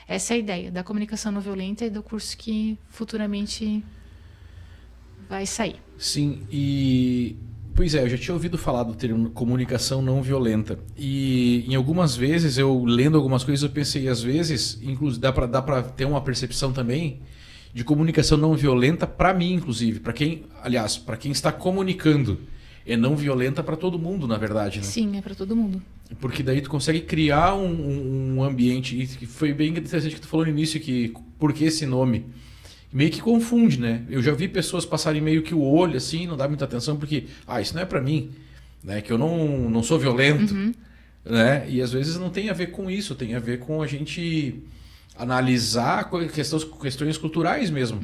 S3: é a ideia da comunicação não violenta e do curso que futuramente vai sair.
S2: Sim, Pois é, eu já tinha ouvido falar do termo comunicação não violenta. E em algumas vezes, eu lendo algumas coisas, eu pensei, às vezes, inclusive, dá para ter uma percepção também de comunicação não violenta para mim, inclusive. Para quem está comunicando. É não violenta para todo mundo, na verdade, né?
S3: Sim, é para todo mundo.
S2: Porque daí tu consegue criar um ambiente. E foi bem interessante que tu falou no início, por que esse nome? Meio que confunde, né? Eu já vi pessoas passarem meio que o olho assim, não dá muita atenção, porque, isso não é pra mim, né? Que eu não sou violento, né? E às vezes não tem a ver com isso, tem a ver com a gente analisar questões culturais mesmo,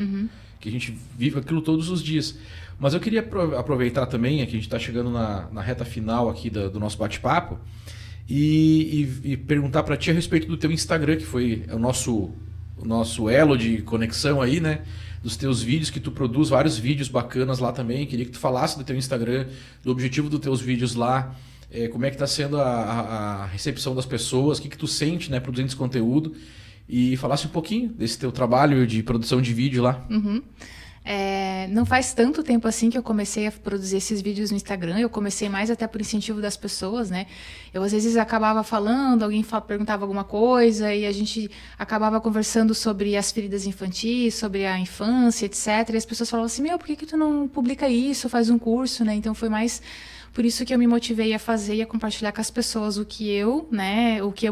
S2: que a gente vive aquilo todos os dias. Mas eu queria aproveitar também, que a gente está chegando na reta final aqui do nosso bate-papo, e perguntar para ti a respeito do teu Instagram, que foi o nosso elo de conexão aí, né? Dos teus vídeos, que tu produz vários vídeos bacanas lá também. Queria que tu falasse do teu Instagram, do objetivo dos teus vídeos lá, como é que tá sendo a recepção das pessoas, o que tu sente, né, produzindo esse conteúdo, e falasse um pouquinho desse teu trabalho de produção de vídeo lá.
S3: Não faz tanto tempo assim que eu comecei a produzir esses vídeos no Instagram. Eu comecei mais até por incentivo das pessoas, né? Eu às vezes acabava falando, alguém perguntava alguma coisa e a gente acabava conversando sobre as feridas infantis, sobre a infância, etc. E as pessoas falavam assim, por que tu não publica isso, faz um curso, né? Então foi mais por isso que eu me motivei a fazer e a compartilhar com as pessoas o que eu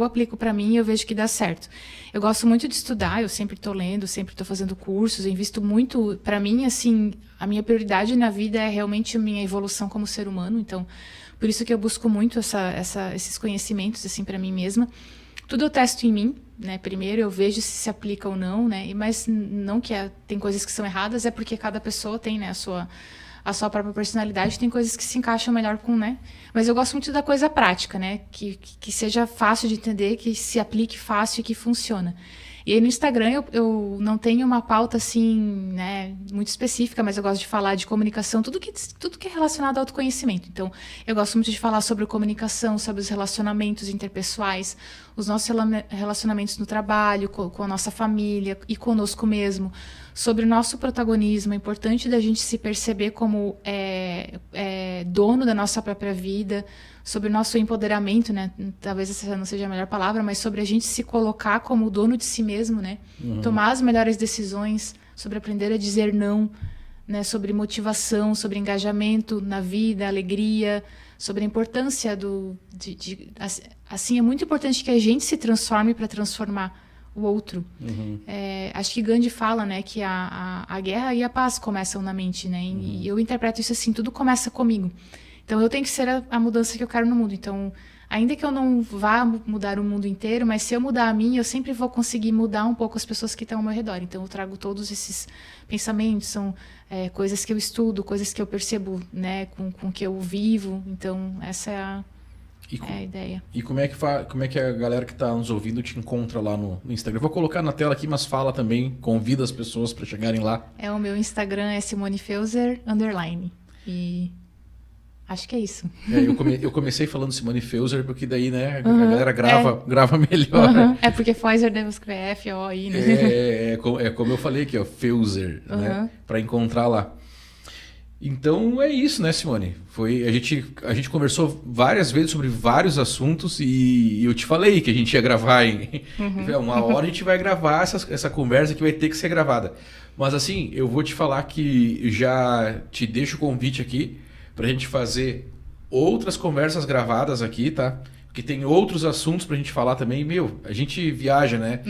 S3: aplico para mim e eu vejo que dá certo. Eu gosto muito de estudar, eu sempre estou lendo, sempre estou fazendo cursos, eu invisto muito. Para mim, assim, a minha prioridade na vida é realmente a minha evolução como ser humano. Então, por isso que eu busco muito esses conhecimentos assim para mim mesma. Tudo eu testo em mim, né? Primeiro eu vejo se aplica ou não, né? Mas não que tem coisas que são erradas, é porque cada pessoa tem, né, a sua própria personalidade, tem coisas que se encaixam melhor com, né? Mas eu gosto muito da coisa prática, né? Que seja fácil de entender, que se aplique fácil e que funciona. E aí no Instagram eu não tenho uma pauta assim, né, muito específica, mas eu gosto de falar de comunicação, tudo que é relacionado ao autoconhecimento. Então, eu gosto muito de falar sobre comunicação, sobre os relacionamentos interpessoais, os nossos relacionamentos no trabalho, com a nossa família e conosco mesmo, sobre o nosso protagonismo. É importante da gente se perceber como dono da nossa própria vida, sobre o nosso empoderamento, né? Talvez essa não seja a melhor palavra, mas sobre a gente se colocar como dono de si mesmo, né? Tomar as melhores decisões, sobre aprender a dizer não, né, sobre motivação, sobre engajamento na vida, alegria, sobre a importância assim, é muito importante que a gente se transforme para transformar o outro. Acho que Gandhi fala, né, que a guerra e a paz começam na mente, né? E eu interpreto isso assim, tudo começa comigo. Então eu tenho que ser a mudança que eu quero no mundo. Então, ainda que eu não vá mudar o mundo inteiro, mas se eu mudar a mim, eu sempre vou conseguir mudar um pouco as pessoas que estão ao meu redor. Então eu trago todos esses pensamentos, são coisas que eu estudo, coisas que eu percebo, né, com que eu vivo. Então essa é a ideia.
S2: E como é que a galera que está nos ouvindo te encontra lá no Instagram? Eu vou colocar na tela aqui, mas fala também, convida as pessoas para chegarem lá.
S3: O meu Instagram é SimoneFeuser_. E acho que é isso.
S2: Eu comecei falando Simone Feuser, porque daí, né, a galera grava melhor.
S3: É porque Feuser deve escrever F-O-I, né?
S2: É como eu falei aqui, ó, Feuser, né? Para encontrar lá. Então é isso, né, Simone? A gente conversou várias vezes sobre vários assuntos e eu te falei que a gente ia gravar em uma hora, a gente vai gravar essa conversa que vai ter que ser gravada. Mas assim, eu vou te falar que já te deixo o convite aqui pra gente fazer outras conversas gravadas aqui, tá? Porque tem outros assuntos pra gente falar também. A gente viaja, né?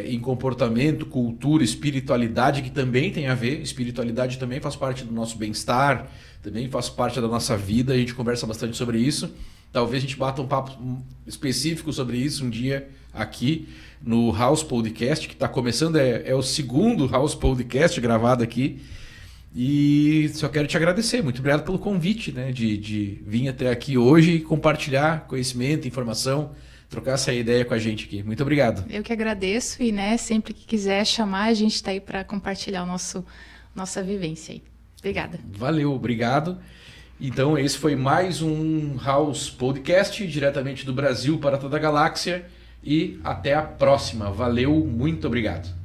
S2: Em comportamento, cultura, espiritualidade, que também tem a ver. Espiritualidade também faz parte do nosso bem-estar, também faz parte da nossa vida. A gente conversa bastante sobre isso. Talvez a gente bata um papo específico sobre isso um dia aqui no House Podcast, que está começando, é o segundo House Podcast gravado aqui. E só quero te agradecer. Muito obrigado pelo convite, né, de vir até aqui hoje e compartilhar conhecimento, informação, trocar essa ideia com a gente aqui. Muito obrigado.
S3: Eu que agradeço e, né, sempre que quiser chamar, a gente está aí para compartilhar nossa vivência aí. Obrigada.
S2: Valeu, obrigado. Então, esse foi mais um House Podcast, diretamente do Brasil para toda a galáxia. E até a próxima. Valeu, muito obrigado.